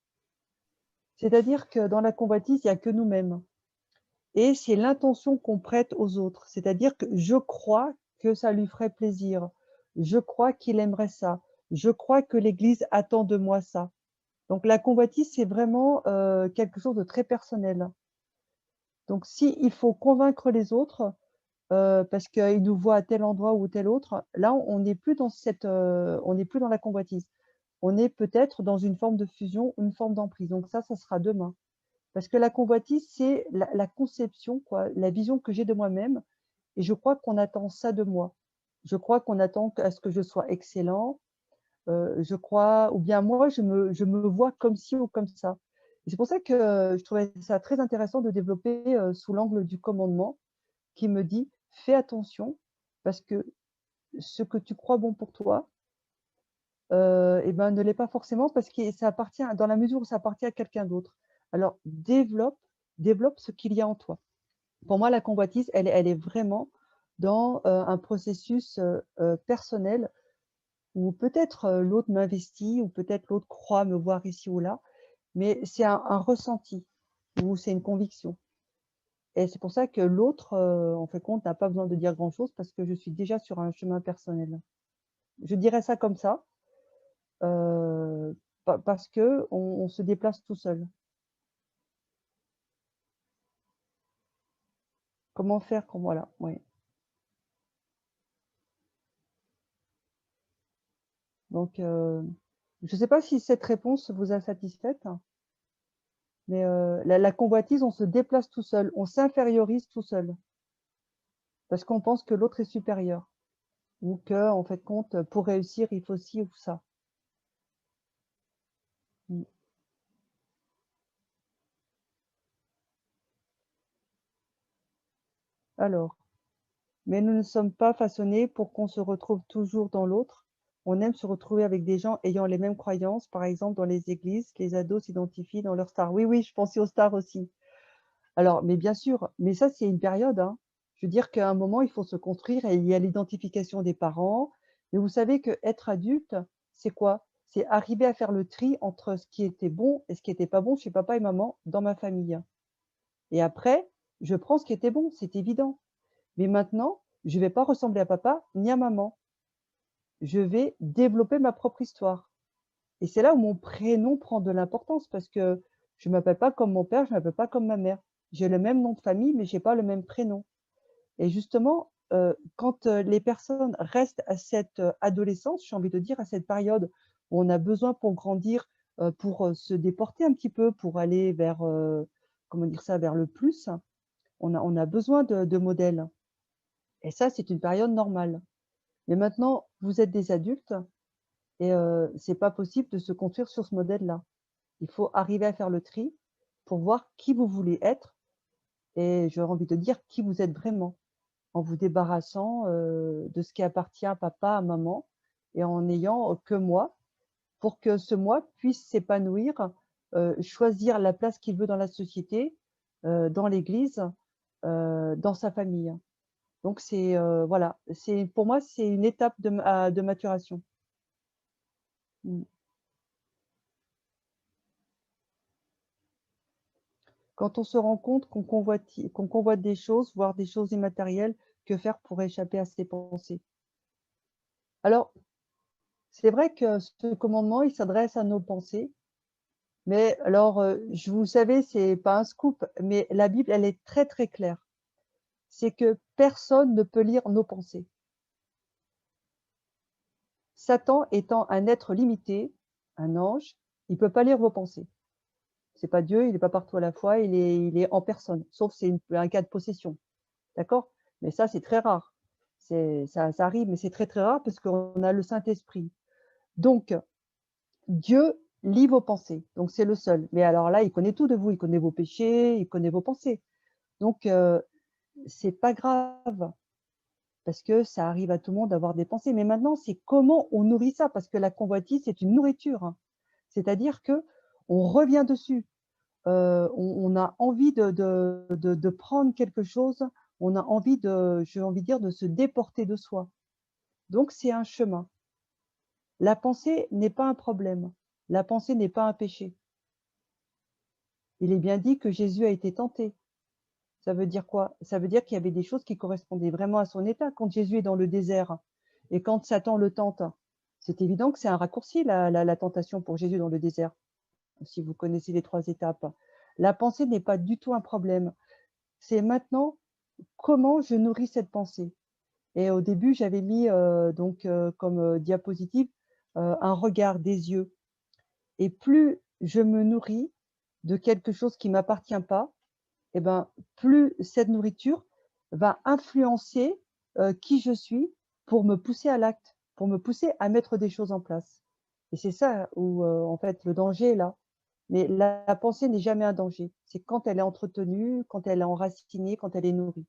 C'est-à-dire que dans la convoitise, il n'y a que nous-mêmes. Et c'est l'intention qu'on prête aux autres. C'est-à-dire que je crois que ça lui ferait plaisir. Je crois qu'il aimerait ça. Je crois que l'Église attend de moi ça. Donc la convoitise, c'est vraiment quelque chose de très personnel. Donc si il faut convaincre les autres, parce qu'ils nous voient à tel endroit ou tel autre, là, on n'est plus dans on n'est plus dans la convoitise. On est peut-être dans une forme de fusion, une forme d'emprise. Donc ça sera demain. Parce que la convoitise, c'est la conception, quoi, la vision que j'ai de moi-même et je crois qu'on attend ça de moi. Je crois qu'on attend à ce que je sois excellent, je crois ou bien moi, je me vois comme ci ou comme ça. Et c'est pour ça que, je trouvais ça très intéressant de développer, sous l'angle du commandement qui me dit: «Fais attention parce que ce que tu crois bon pour toi, et ben, ne l'est pas forcément parce que ça appartient dans la mesure où ça appartient à quelqu'un d'autre. Alors développe ce qu'il y a en toi». Pour moi, la convoitise, elle est vraiment dans, un processus, personnel où peut-être, l'autre m'investit ou peut-être l'autre croit me voir ici ou là, mais c'est un ressenti ou c'est une conviction. Et c'est pour ça que l'autre, en fait compte, n'a pas besoin de dire grand-chose parce que je suis déjà sur un chemin personnel. Je dirais ça comme ça, parce qu'on se déplace tout seul. Comment faire quand voilà, oui. Donc, je ne sais pas si cette réponse vous a satisfaite, mais la convoitise, on se déplace tout seul, on s'infériorise tout seul, parce qu'on pense que l'autre est supérieur ou qu'en fait compte, pour réussir, il faut ci ou ça. Mmh. Alors, mais nous ne sommes pas façonnés pour qu'on se retrouve toujours dans l'autre. On aime se retrouver avec des gens ayant les mêmes croyances. Par exemple, dans les églises, les ados s'identifient dans leurs stars. Oui, oui, je pensais aux stars aussi. Alors, mais bien sûr, mais ça, c'est une période, hein. Je veux dire qu'à un moment, il faut se construire et il y a l'identification des parents. Mais vous savez qu'être adulte, c'est quoi? C'est arriver à faire le tri entre ce qui était bon et ce qui était pas bon chez papa et maman dans ma famille. Et après, je prends ce qui était bon, c'est évident. Mais maintenant, je vais pas ressembler à papa ni à maman. Je vais développer ma propre histoire. Et c'est là où mon prénom prend de l'importance parce que je m'appelle pas comme mon père, je m'appelle pas comme ma mère. J'ai le même nom de famille, mais j'ai pas le même prénom. Et justement, quand, les personnes restent à cette, adolescence, j'ai envie de dire, à cette période où on a besoin pour grandir, pour, se déporter un petit peu, pour aller vers, comment dire ça? Vers le plus, on a besoin de modèles. Et ça, c'est une période normale. Mais maintenant, vous êtes des adultes et c'est pas possible de se construire sur ce modèle-là. Il faut arriver à faire le tri pour voir qui vous voulez être et j'aurais envie de dire qui vous êtes vraiment, en vous débarrassant, de ce qui appartient à papa, à maman et en n'ayant que moi, pour que ce moi puisse s'épanouir, choisir la place qu'il veut dans la société, dans l'église, dans sa famille. Donc c'est, voilà, c'est pour moi, c'est une étape de maturation. Mmh. Quand on se rend compte qu'on convoite des choses, voire des choses immatérielles, que faire pour échapper à ses pensées? Alors, c'est vrai que ce commandement, il s'adresse à nos pensées, mais alors, vous savez, c'est pas un scoop, mais la Bible, elle est très, très claire. C'est que personne ne peut lire nos pensées. Satan étant un être limité, un ange, il peut pas lire vos pensées. C'est pas Dieu, il est pas partout à la fois, il est en personne, sauf c'est un cas de possession, d'accord? Mais ça, c'est très rare. Ça arrive, mais c'est très, très rare parce qu'on a le Saint-Esprit. Donc, Dieu lit vos pensées, donc c'est le seul. Mais alors là, il connaît tout de vous, il connaît vos péchés, il connaît vos pensées. Donc, c'est pas grave parce que ça arrive à tout le monde d'avoir des pensées. Mais maintenant, c'est comment on nourrit ça? Parce que la convoitise, c'est une nourriture, hein. C'est-à-dire que on revient dessus. On a envie de prendre quelque chose, on a envie j'ai envie de dire, de se déporter de soi. Donc c'est un chemin. La pensée n'est pas un problème. La pensée n'est pas un péché. Il est bien dit que Jésus a été tenté. Ça veut dire quoi? Ça veut dire qu'il y avait des choses qui correspondaient vraiment à son état. Quand Jésus est dans le désert et quand Satan le tente, c'est évident que c'est un raccourci la tentation pour Jésus dans le désert, si vous connaissez les 3 étapes. La pensée n'est pas du tout un problème. C'est maintenant comment je nourris cette pensée. Et au début, j'avais mis, donc comme, diapositive, un regard, des yeux et plus je me nourris de quelque chose qui m'appartient pas et ben, plus cette nourriture va influencer, qui je suis pour me pousser à l'acte, pour me pousser à mettre des choses en place. Et c'est ça où, en fait, le danger est là. Mais la pensée n'est jamais un danger. C'est quand elle est entretenue, quand elle est enracinée, quand elle est nourrie.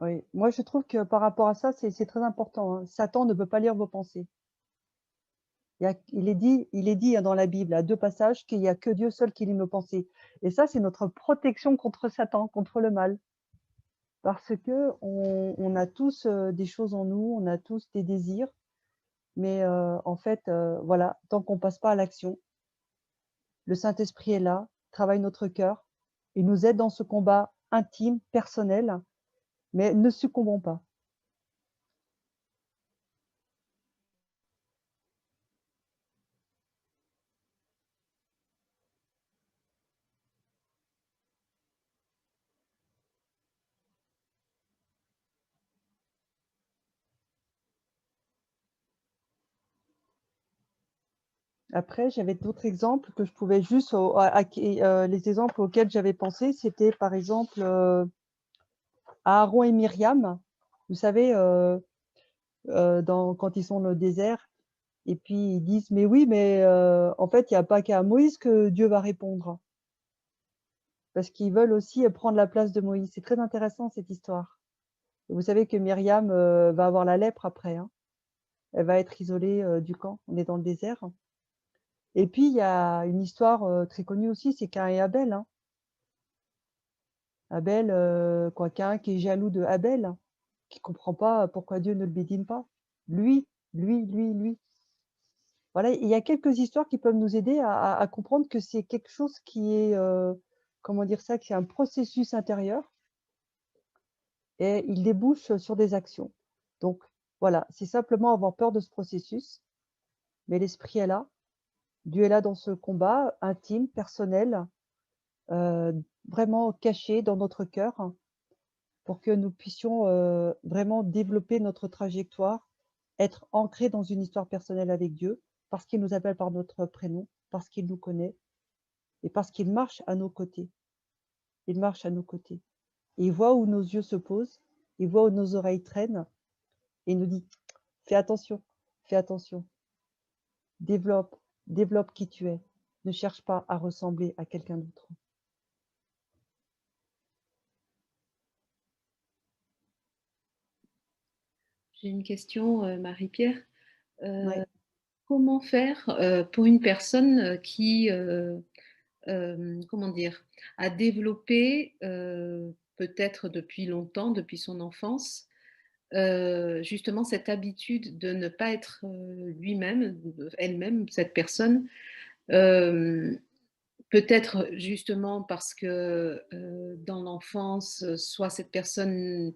Oui, moi je trouve que par rapport à ça, c'est très important, hein. Satan ne peut pas lire vos pensées. Il est dit, hein, dans la Bible, à 2 passages, qu'il y a que Dieu seul qui lit nos pensées et ça, c'est notre protection contre Satan, contre le mal. Parce que on a tous, des choses en nous, on a tous des désirs, mais en fait, voilà, tant qu'on passe pas à l'action, le Saint-Esprit est là, travaille notre cœur, il nous aide dans ce combat intime, personnel, mais ne succombons pas. Après, j'avais d'autres exemples que je pouvais juste à qui les exemples auxquels j'avais pensé, c'était par exemple, Aaron et Myriam. Vous savez, dans quand ils sont dans le désert et puis ils disent: «Mais oui, mais en fait, il y a pas qu'à Moïse que Dieu va répondre». Parce qu'ils veulent aussi, prendre la place de Moïse. C'est très intéressant cette histoire. Et vous savez que Myriam, va avoir la lèpre après, hein. Elle va être isolée, du camp. On est dans le désert. Et puis il y a une histoire, très connue aussi, c'est Caïn et Abel, hein. Abel, quoi, Caïn qui est jaloux de Abel, qui comprend pas pourquoi Dieu ne le bédine pas. Lui, lui. Voilà, il y a quelques histoires qui peuvent nous aider à comprendre que c'est quelque chose qui est, comment dire ça? Qui est un processus intérieur et il débouche sur des actions. Donc voilà, c'est simplement avoir peur de ce processus, mais l'esprit est là. Dieu est là dans ce combat intime, personnel, vraiment caché dans notre cœur pour que nous puissions, vraiment développer notre trajectoire, être ancrés dans une histoire personnelle avec Dieu, parce qu'il nous appelle par notre prénom, parce qu'il nous connaît et parce qu'il marche à nos côtés. Il marche à nos côtés. Et il voit où nos yeux se posent, il voit où nos oreilles traînent et il nous dit: fais attention, développe, développe qui tu es. Ne cherche pas à ressembler à quelqu'un d'autre. J'ai une question, Marie-Pierre. Ouais. Comment faire pour une personne qui, comment dire, a développé peut-être depuis longtemps, depuis son enfance, justement cette habitude de ne pas être lui-même, elle-même, cette personne, euh, peut-être justement parce que dans l'enfance, soit cette personne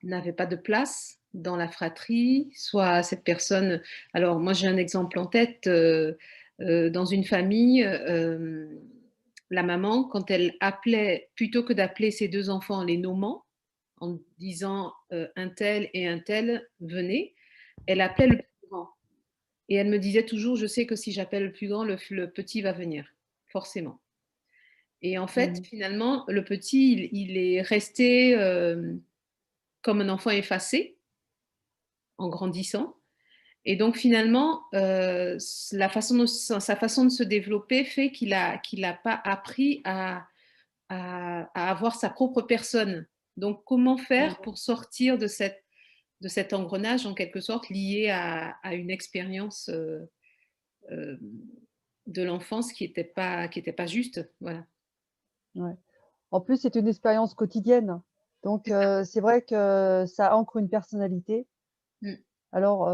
n'avait pas de place dans la fratrie, soit cette personne. Alors moi j'ai un exemple en tête, dans une famille, la maman, quand elle appelait, plutôt que d'appeler ses deux enfants en les nommant, en disant un tel et un tel, venez, elle appelait le plus grand. Et elle me disait toujours, je sais que si j'appelle le plus grand, le petit va venir, forcément. Et en fait, Mmh. finalement, le petit, il est resté comme un enfant effacé en grandissant. Et donc, finalement, sa façon de se développer fait qu'il a pas appris à avoir sa propre personne. Donc, comment faire Mmh. pour sortir de cet engrenage, en quelque sorte, lié à une expérience euh, de l'enfance qui était pas juste. Voilà. Ouais. En plus, c'est une expérience quotidienne. Donc, C'est ça. c'est vrai que ça ancre une personnalité. Mm. Alors,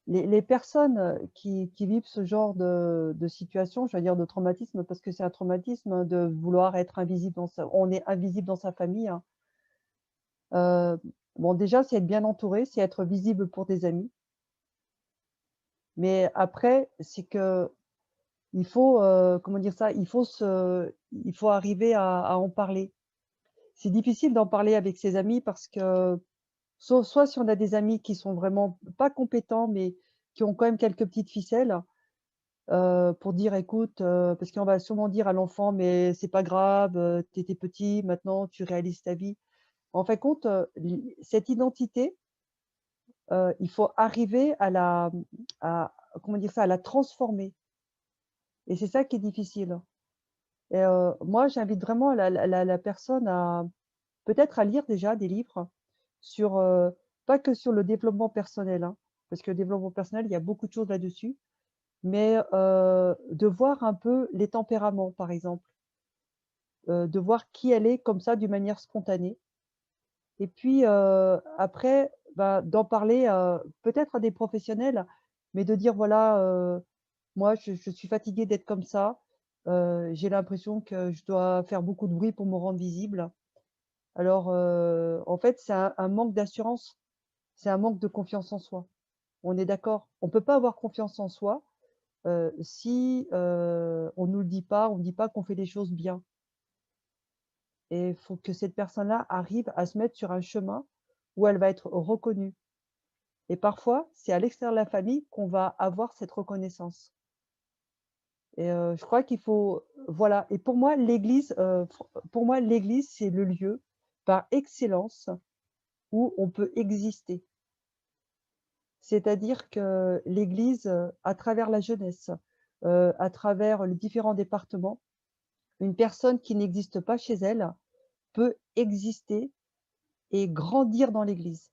les personnes, qui vivent ce genre de situation, je vais dire de traumatisme, parce que c'est un traumatisme, hein, de vouloir être invisible dans sa on est invisible dans sa famille, hein. Heu, bon déjà, c'est être bien entouré, c'est être visible pour des amis. Mais après, c'est que il faut, comment dire ça? Il faut arriver à en parler. C'est difficile d'en parler avec ses amis parce que soit si on a des amis qui sont vraiment pas compétents, mais qui ont quand même quelques petites ficelles, pour dire: «Écoute», parce qu'on va sûrement dire à l'enfant: «Mais c'est pas grave, tu étais petit, maintenant tu réalises ta vie». En fin de compte, cette identité, il faut arriver à comment dire ça? À la transformer et c'est ça qui est difficile et moi, j'invite vraiment la personne à peut-être à lire déjà des livres sur, pas que sur le développement personnel, hein, parce que le développement personnel, il y a beaucoup de choses là-dessus, mais de voir un peu les tempéraments, par exemple, de voir qui elle est comme ça d'une manière spontanée Et puis, après, bah, d'en parler, peut-être à des professionnels, mais de dire: «Voilà, moi je suis fatiguée d'être comme ça, j'ai l'impression que je dois faire beaucoup de bruit pour me rendre visible». Alors, en fait, c'est un manque d'assurance, c'est un manque de confiance en soi. On est d'accord? On peut pas avoir confiance en soi, si, on nous le dit pas, on ne dit pas qu'on fait les choses bien. Et il faut que cette personne-là arrive à se mettre sur un chemin où elle va être reconnue. Et parfois, c'est à l'extérieur de la famille qu'on va avoir cette reconnaissance. Et je crois qu'il faut voilà. Et pour moi, l'église, c'est le lieu par excellence où on peut exister. C'est-à-dire que l'église, à travers la jeunesse, à travers les différents départements, une personne qui n'existe pas chez elle peut exister et grandir dans l'église.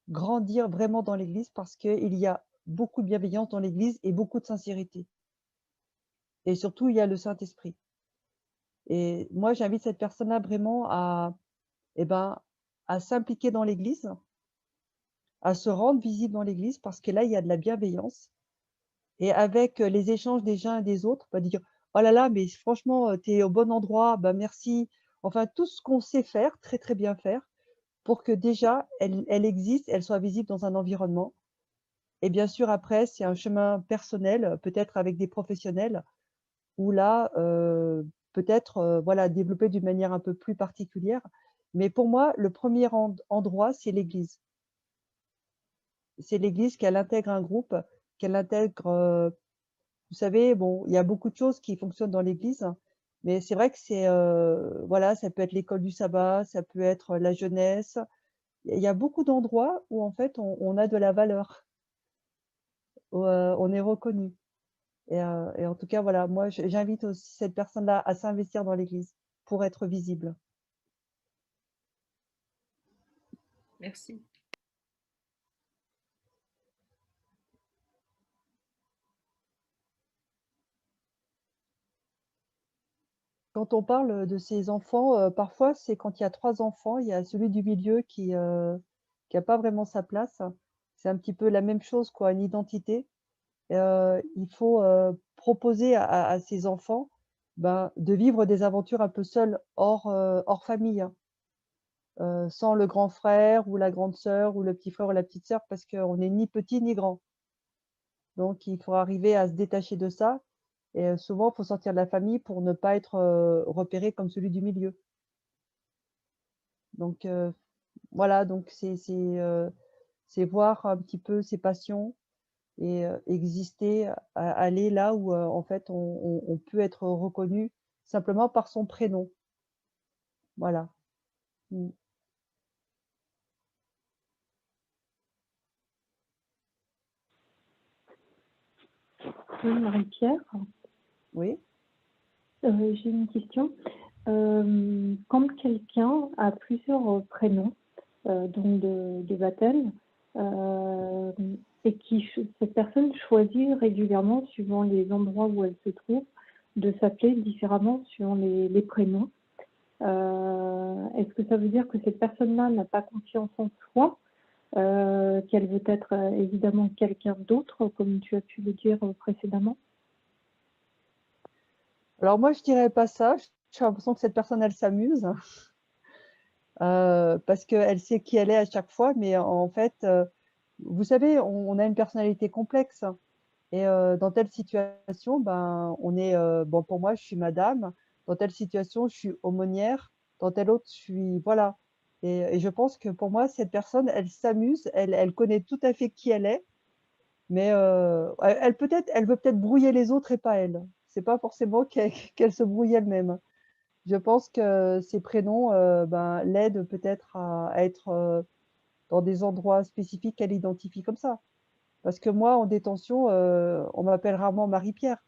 Grandir vraiment dans l'église parce qu'il y a beaucoup de bienveillance dans l'église et beaucoup de sincérité. Et surtout, il y a le Saint-Esprit. Et moi, j'invite cette personne-là vraiment eh ben, à s'impliquer dans l'église, à se rendre visible dans l'église parce que là, il y a de la bienveillance. Et avec les échanges des uns et des autres, pas dire: «Oh là là, mais franchement, tu es au bon endroit, bah, merci». Enfin, tout ce qu'on sait faire, très, très bien faire, pour que déjà elle existe, elle soit visible dans un environnement. Et bien sûr, après, c'est un chemin personnel, peut-être avec des professionnels où là, peut-être, voilà, développer d'une manière un peu plus particulière. Mais pour moi, le premier endroit, c'est l'église. C'est l'église, qu'elle intègre un groupe, qu'elle intègre, vous savez, bon, il y a beaucoup de choses qui fonctionnent dans l'église, mais c'est vrai que c'est, voilà, ça peut être l'école du sabbat, ça peut être la jeunesse. Il y a beaucoup d'endroits où en fait on a de la valeur, où, on est reconnu. Et en tout cas, voilà, moi j'invite aussi cette personne-là à s'investir dans l'église pour être visible. Merci. Quand on parle de ces enfants, parfois c'est quand il y a 3 enfants, il y a celui du milieu qui a pas vraiment sa place. C'est un petit peu la même chose quoi, une identité. Il faut, proposer à ces enfants, ben, de vivre des aventures un peu seuls, hors famille, hein. Sans le grand frère ou la grande sœur ou le petit frère ou la petite sœur parce qu'on n'est ni petit ni grand. Donc il faut arriver à se détacher de ça et souvent, il faut sortir de la famille pour ne pas être, repéré comme celui du milieu. Donc voilà, donc c'est voir un petit peu ses passions et exister, aller là où, en fait, on peut être reconnu simplement par son prénom. Voilà. Mmh. Oui, Marie-Pierre, Oui, j'ai une question. Quand quelqu'un a plusieurs prénoms, donc de baptême, euh, et cette personne choisit régulièrement, suivant les endroits où elle se trouve, de s'appeler différemment suivant les prénoms. Est-ce que ça veut dire que cette personne-là n'a pas confiance en soi, qu'elle veut être évidemment quelqu'un d'autre, comme tu as pu le dire précédemment? alors moi, je dirais pas ça. J'ai l'impression que cette personne, elle s'amuse, parce qu'elle sait qui elle est à chaque fois, mais en fait, vous savez, on a une personnalité complexe. Et dans telle situation, ben, bon, pour moi, je suis madame, dans telle situation, je suis aumônière, dans telle autre, je suis voilà. Et je pense que pour moi, cette personne, elle s'amuse, elle connaît tout à fait qui elle est, mais elle veut peut-être brouiller les autres et pas elle. C'est pas forcément qu'elle se brouille elle-même. Je pense que ces prénoms, ben, l'aident peut-être à être, dans des endroits spécifiques qu'elle identifie comme ça. Parce que moi, en détention, on m'appelle rarement Marie-Pierre.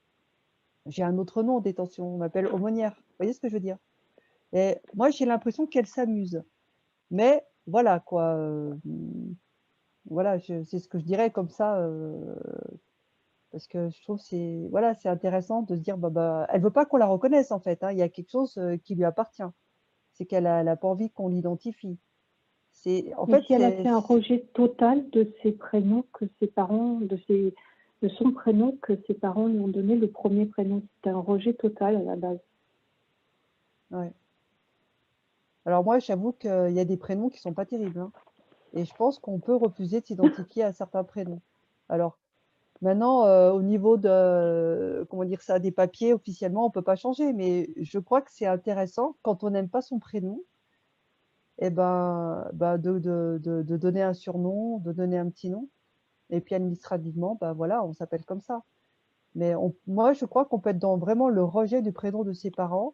J'ai un autre nom en détention, on m'appelle aumônière. Vous voyez ce que je veux dire? Et moi, j'ai l'impression qu'elle s'amuse. Mais voilà quoi, voilà, je c'est ce que je dirais comme ça, parce que je trouve c'est voilà, c'est intéressant de se dire, bah, elle veut pas qu'on la reconnaisse en fait, hein. Il y a quelque chose, qui lui appartient. C'est qu'elle a pas envie qu'on l'identifie. En Mais fait, si elle a fait un rejet total de ses prénoms que ses parents, de son prénom que ses parents lui ont donné, le premier prénom, c'était un rejet total à la base. ouais. Alors moi, j'avoue qu'il y a des prénoms qui sont pas terribles, hein, et je pense qu'on peut refuser de s'identifier à certains prénoms. Alors maintenant, au niveau de, comment dire ça, des papiers, officiellement, on peut pas changer, mais je crois que c'est intéressant quand on n'aime pas son prénom, et ben, de donner un surnom, de donner un petit nom, et puis administrativement, bah voilà, on s'appelle comme ça. Mais moi, je crois qu'on peut être dans vraiment le rejet du prénom de ses parents.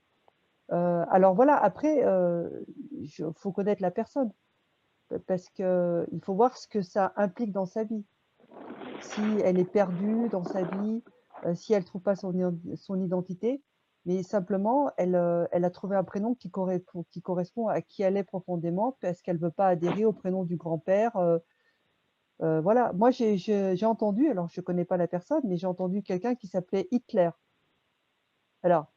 Alors voilà, après, faut connaître la personne, parce que il faut voir ce que ça implique dans sa vie. Si elle est perdue dans sa vie, si elle trouve pas son identité, mais simplement elle a trouvé un prénom qui correspond à qui elle est profondément, parce qu'elle veut pas adhérer au prénom du grand-père, voilà. Moi, j'ai entendu, alors je connais pas la personne, mais j'ai entendu quelqu'un qui s'appelait Hitler. Alors,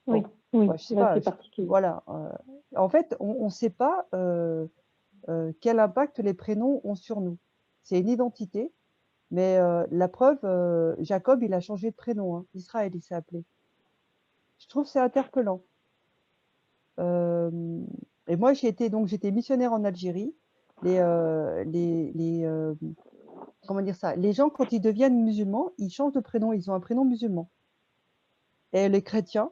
Oui, bon, oui, moi je sais là pas, c'est particulier. voilà, en fait, on sait pas, quel impact les prénoms ont sur nous. C'est une identité, mais la preuve, Jacob, il a changé de prénom, hein. Israël, il s'est appelé. Je trouve que c'est interpellant. Hem Et moi, j'étais missionnaire en Algérie. Les comment dire ça? Les gens, quand ils deviennent musulmans, ils changent de prénom, ils ont un prénom musulman. Et les chrétiens,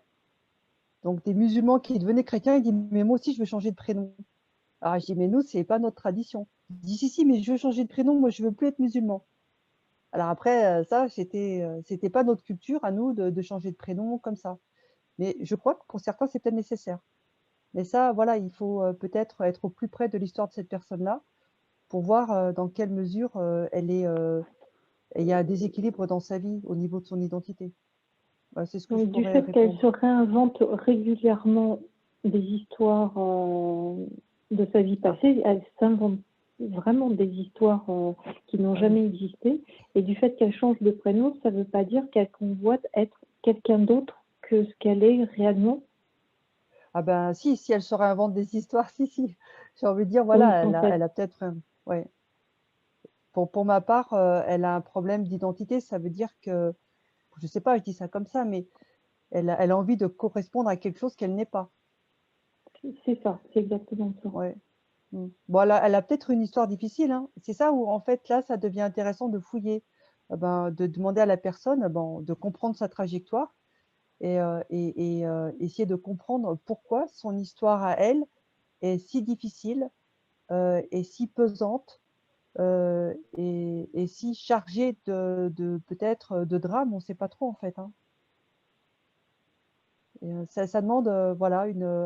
donc des musulmans qui devenaient chrétiens, ils disent: «Mais moi aussi, je veux changer de prénom». Alors je dis: «Mais nous, c'est pas notre tradition». Il dit: «Si, si, mais je veux changer de prénom, moi, je veux plus être musulman». Alors après, ça, c'était pas notre culture à nous de changer de prénom comme ça. Mais je crois que pour certains, c'est peut-être nécessaire. Mais ça, voilà, il faut, peut-être être au plus près de l'histoire de cette personne-là pour voir, dans quelle mesure, il y a un déséquilibre dans sa vie au niveau de son identité. Bah, c'est ce que je Oui, du pourrais fait qu'elle répondre. se réinvente régulièrement des histoires de sa vie Ah, passée, elle s'invente vraiment des histoires qui n'ont ah oui. jamais existé. Et du fait qu'elle change de prénom, ça ne veut pas dire qu'elle convoite être quelqu'un d'autre que ce qu'elle est réellement. Ah ben, si elle se réinvente des histoires, si, si. J'ai envie de dire, Oui, voilà, en elle fait. a peut-être, ouais. Pour ma part, elle a un problème d'identité. Ça veut dire que, je sais pas, je dis ça comme ça, mais elle a envie de correspondre à quelque chose qu'elle n'est pas. C'est ça, c'est exactement ça. Ouais. Mmh. Bon, elle a peut-être une histoire difficile, hein. C'est ça où, en fait, là, ça devient intéressant de fouiller. Ben, de demander à la personne, bon, de comprendre sa trajectoire et essayer de comprendre pourquoi son histoire à elle est si difficile, et si pesante, et si chargée de peut-être, de drame, on ne sait pas trop, en fait, hein. Et ça demande, voilà,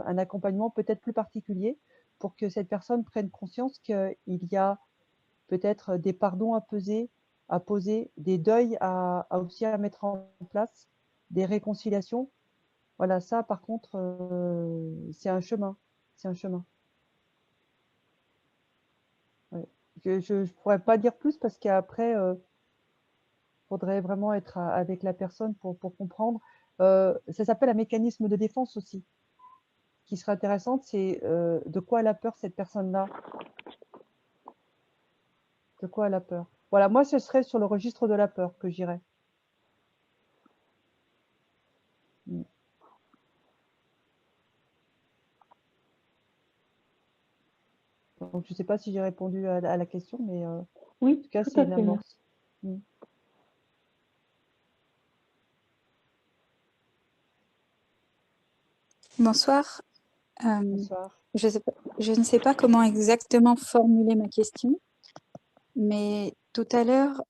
un accompagnement peut-être plus particulier pour que cette personne prenne conscience qu'il y a peut-être des pardons à poser, des deuils à aussi à mettre en place, des réconciliations. Voilà, ça par contre, c'est un chemin, c'est un chemin. Ouais. Je pourrais pas dire plus parce qu'après, faudrait vraiment être avec la personne pour comprendre. Ça s'appelle un mécanisme de défense aussi. Ce qui serait intéressant, c'est de quoi elle a peur cette personne-là. De quoi elle a peur. Voilà, moi ce serait sur le registre de la peur que j'irais. Mm. Donc je ne sais pas si j'ai répondu à la question, mais en Oui, tout cas tout c'est à une fait, merci. amorce. Mm. Bonsoir. Bonsoir. Je ne sais pas comment exactement formuler ma question, mais tout à l'heure,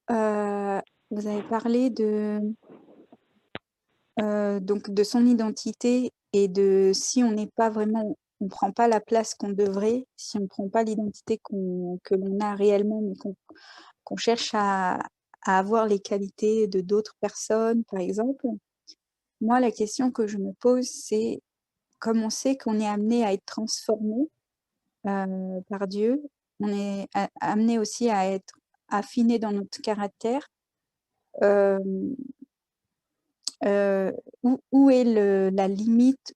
vous avez parlé donc de son identité et de si on n'est pas vraiment, on ne prend pas la place qu'on devrait, si on ne prend pas l'identité que l'on a réellement, mais qu'on cherche à avoir les qualités de d'autres personnes, par exemple. Moi, la question que je me pose, c'est comme on sait qu'on est amené à être transformé par Dieu, on est amené aussi à être affiné dans notre caractère. Hem, où est la limite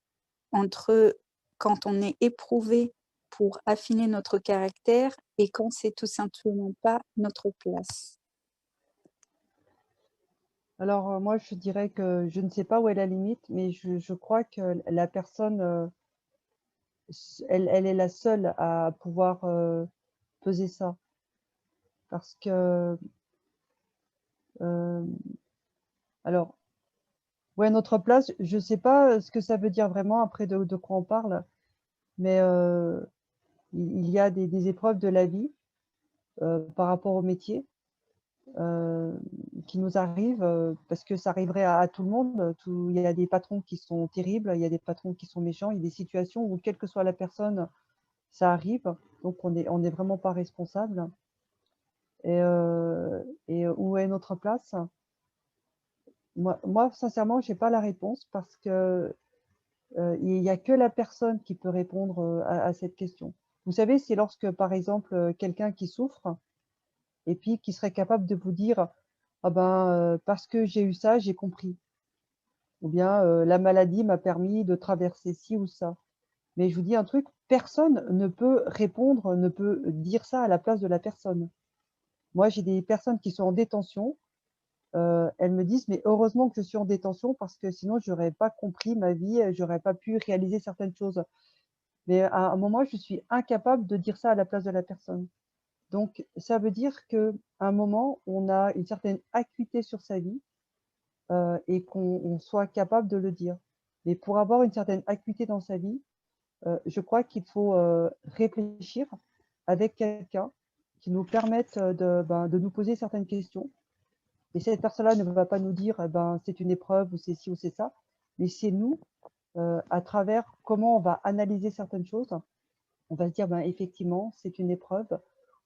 entre quand on est éprouvé pour affiner notre caractère et quand c'est tout simplement pas notre place? Alors, moi, je dirais que je ne sais pas où est la limite, mais je crois que la personne, elle est la seule à pouvoir peser ça. Parce que, euh, alors, ouais, notre place, je ne sais pas ce que ça veut dire vraiment après de quoi on parle, mais il y a des épreuves de la vie par rapport au métier euh, qui nous arrivent, parce que ça arriverait à tout le monde. Il y a des patrons qui sont terribles, il y a des patrons qui sont méchants, il y a des situations où, quelle que soit la personne, ça arrive. Donc, on est vraiment pas responsable. Et où est notre place? Moi, sincèrement, j'ai pas la réponse parce que il n'y a que la personne qui peut répondre à cette question. Vous savez, c'est lorsque, par exemple, quelqu'un qui souffre et puis qui serait capable de vous dire, ah ben, parce que j'ai eu ça, j'ai compris. Ou bien, la maladie m'a permis de traverser ci ou ça. Mais je vous dis un truc, personne ne peut répondre, ne peut dire ça à la place de la personne. Moi, j'ai des personnes qui sont en détention. Elles me disent: «Mais heureusement que je suis en détention parce que sinon j'aurais pas compris ma vie, j'aurais pas pu réaliser certaines choses». Mais à un moment, je suis incapable de dire ça à la place de la personne. Donc ça veut dire qu'à un moment, on a une certaine acuité sur sa vie, et qu'on soit capable de le dire. Mais pour avoir une certaine acuité dans sa vie, je crois qu'il faut, réfléchir avec quelqu'un qui nous permette, de nous poser certaines questions. Et cette personne-là ne va pas nous dire, eh ben, c'est une épreuve ou c'est ci ou c'est ça, mais c'est nous, à travers comment on va analyser certaines choses, on va se dire, ben, effectivement, c'est une épreuve,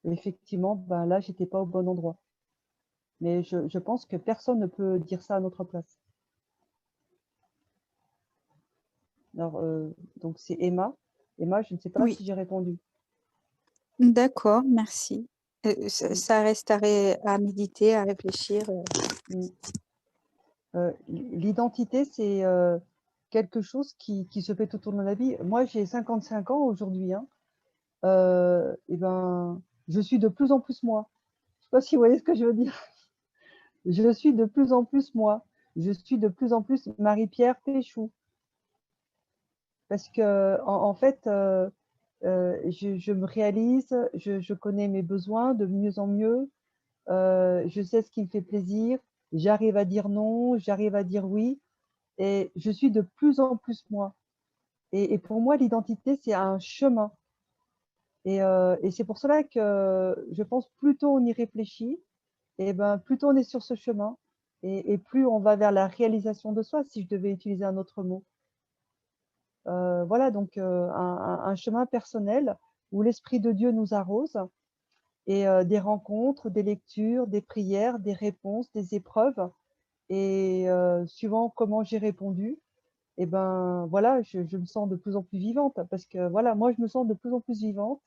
ou effectivement, ben, là, j'étais pas au bon endroit. Mais je pense que personne ne peut dire ça à notre place. Alors, donc c'est Emma. Emma, je ne sais pas Oui, si j'ai répondu. d'accord, merci. Ça Mm, ça reste à méditer, à réfléchir. mm. L'identité, c'est quelque chose qui se fait tout au long de la vie. Moi, j'ai 55 ans aujourd'hui, hein. Et ben, je suis de plus en plus moi. Je sais pas si vous voyez ce que je veux dire. Je suis de plus en plus moi. Je suis de plus en plus Marie-Pierre Péchou. Parce que, en fait, je me réalise, je connais mes besoins de mieux en mieux, je sais ce qui me fait plaisir, j'arrive à dire non, j'arrive à dire oui, et je suis de plus en plus moi. Et pour moi, l'identité, c'est un chemin. Et c'est pour cela que je pense plus tôt on y réfléchit, et ben, plus tôt on est sur ce chemin, et plus on va vers la réalisation de soi, si je devais utiliser un autre mot. Voilà, donc un chemin personnel où l'Esprit de Dieu nous arrose, et des rencontres, des lectures, des prières, des réponses, des épreuves, et suivant comment j'ai répondu, et ben, voilà, je me sens de plus en plus vivante parce que, voilà, moi, je me sens de plus en plus vivante,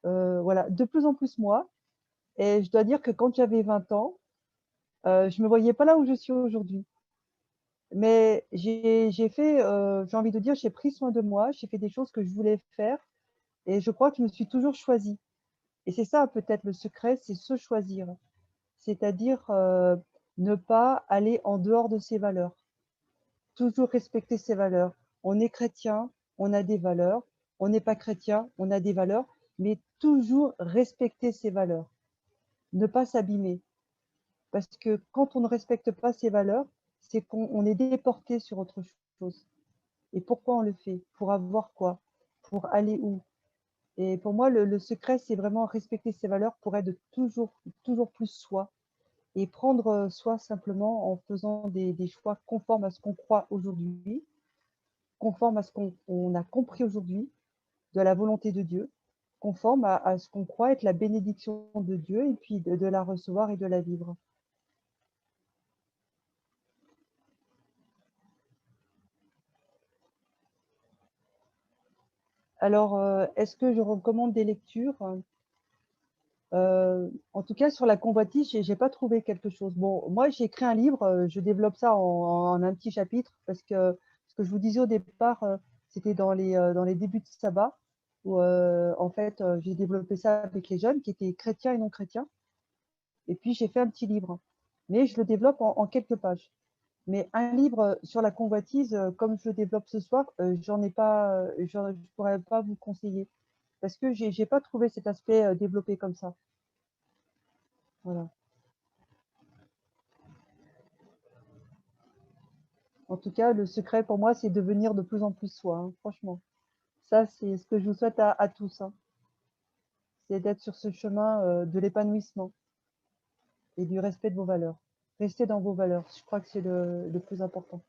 voilà, de plus en plus moi. Et je dois dire que quand j'avais 20 ans, je me voyais pas là où je suis aujourd'hui. Mais j'ai fait, j'ai envie de dire, j'ai pris soin de moi, j'ai fait des choses que je voulais faire, et je crois que je me suis toujours choisie. Et c'est ça peut-être le secret, c'est se choisir. C'est-à-dire, ne pas aller en dehors de ses valeurs. Toujours respecter ses valeurs. On est chrétien, on a des valeurs. On n'est pas chrétien, on a des valeurs, mais toujours respecter ses valeurs. Ne pas s'abîmer. Parce que quand on ne respecte pas ses valeurs, c'est qu'on est déporté sur autre chose. Et pourquoi on le fait? Pour avoir quoi? Pour aller où? Et pour moi, le secret, c'est vraiment respecter ses valeurs pour être toujours plus soi, et prendre soi simplement en faisant des choix conformes à ce qu'on croit aujourd'hui, conformes à ce qu'on a compris aujourd'hui de la volonté de Dieu, conformes à ce qu'on croit être la bénédiction de Dieu, et puis de la recevoir et de la vivre. Alors, est-ce que je recommande des lectures? En tout cas, sur la convoitise, j'ai pas trouvé quelque chose. Bon, moi, j'ai écrit un livre, je développe ça en un petit chapitre parce que ce que je vous disais au départ, c'était dans les débuts de sabbat. où en fait, j'ai développé ça avec les jeunes qui étaient chrétiens et non chrétiens. Et puis, j'ai fait un petit livre. Mais je le développe en quelques pages. Mais un livre sur la convoitise, comme je le développe ce soir, j'en ai pas, je pourrais pas vous conseiller. Parce que j'ai pas trouvé cet aspect développé comme ça. Voilà. En tout cas, le secret pour moi, c'est devenir de plus en plus soi, hein, franchement. Ça, c'est ce que je vous souhaite à tous, hein. C'est d'être sur ce chemin de l'épanouissement et du respect de vos valeurs. Restez dans vos valeurs. Je crois que c'est le plus important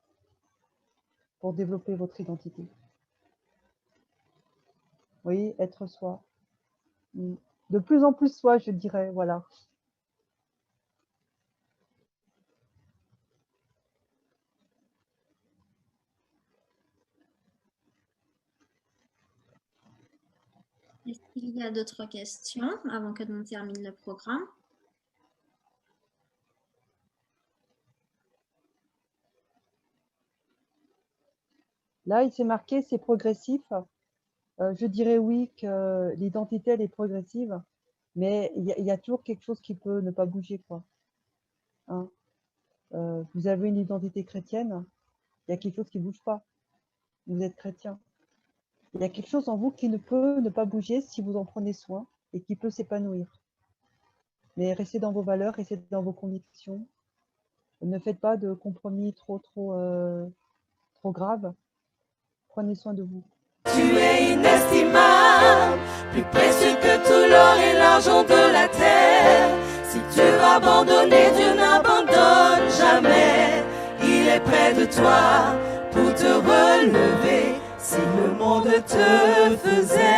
pour développer votre identité. Oui, être soi. De plus en plus soi, je dirais, voilà. Est-ce qu'il y a d'autres questions avant que l'on termine le programme? Là, il s'est marqué, c'est progressif. Je dirais oui que l'identité, elle est progressive, mais il y a toujours quelque chose qui peut ne pas bouger, quoi. Hein. Vous avez une identité chrétienne, il y a quelque chose qui ne bouge pas. Vous êtes chrétien. Il y a quelque chose en vous qui ne peut ne pas bouger si vous en prenez soin et qui peut s'épanouir. Mais restez dans vos valeurs, restez dans vos convictions. Ne faites pas de compromis trop graves. Prenez soin de vous. Tu es inestimable, plus précieux que tout l'or et l'argent de la terre. Si tu vas abandonner, Dieu n'abandonne jamais. Il est près de toi pour te relever. Si le monde te faisait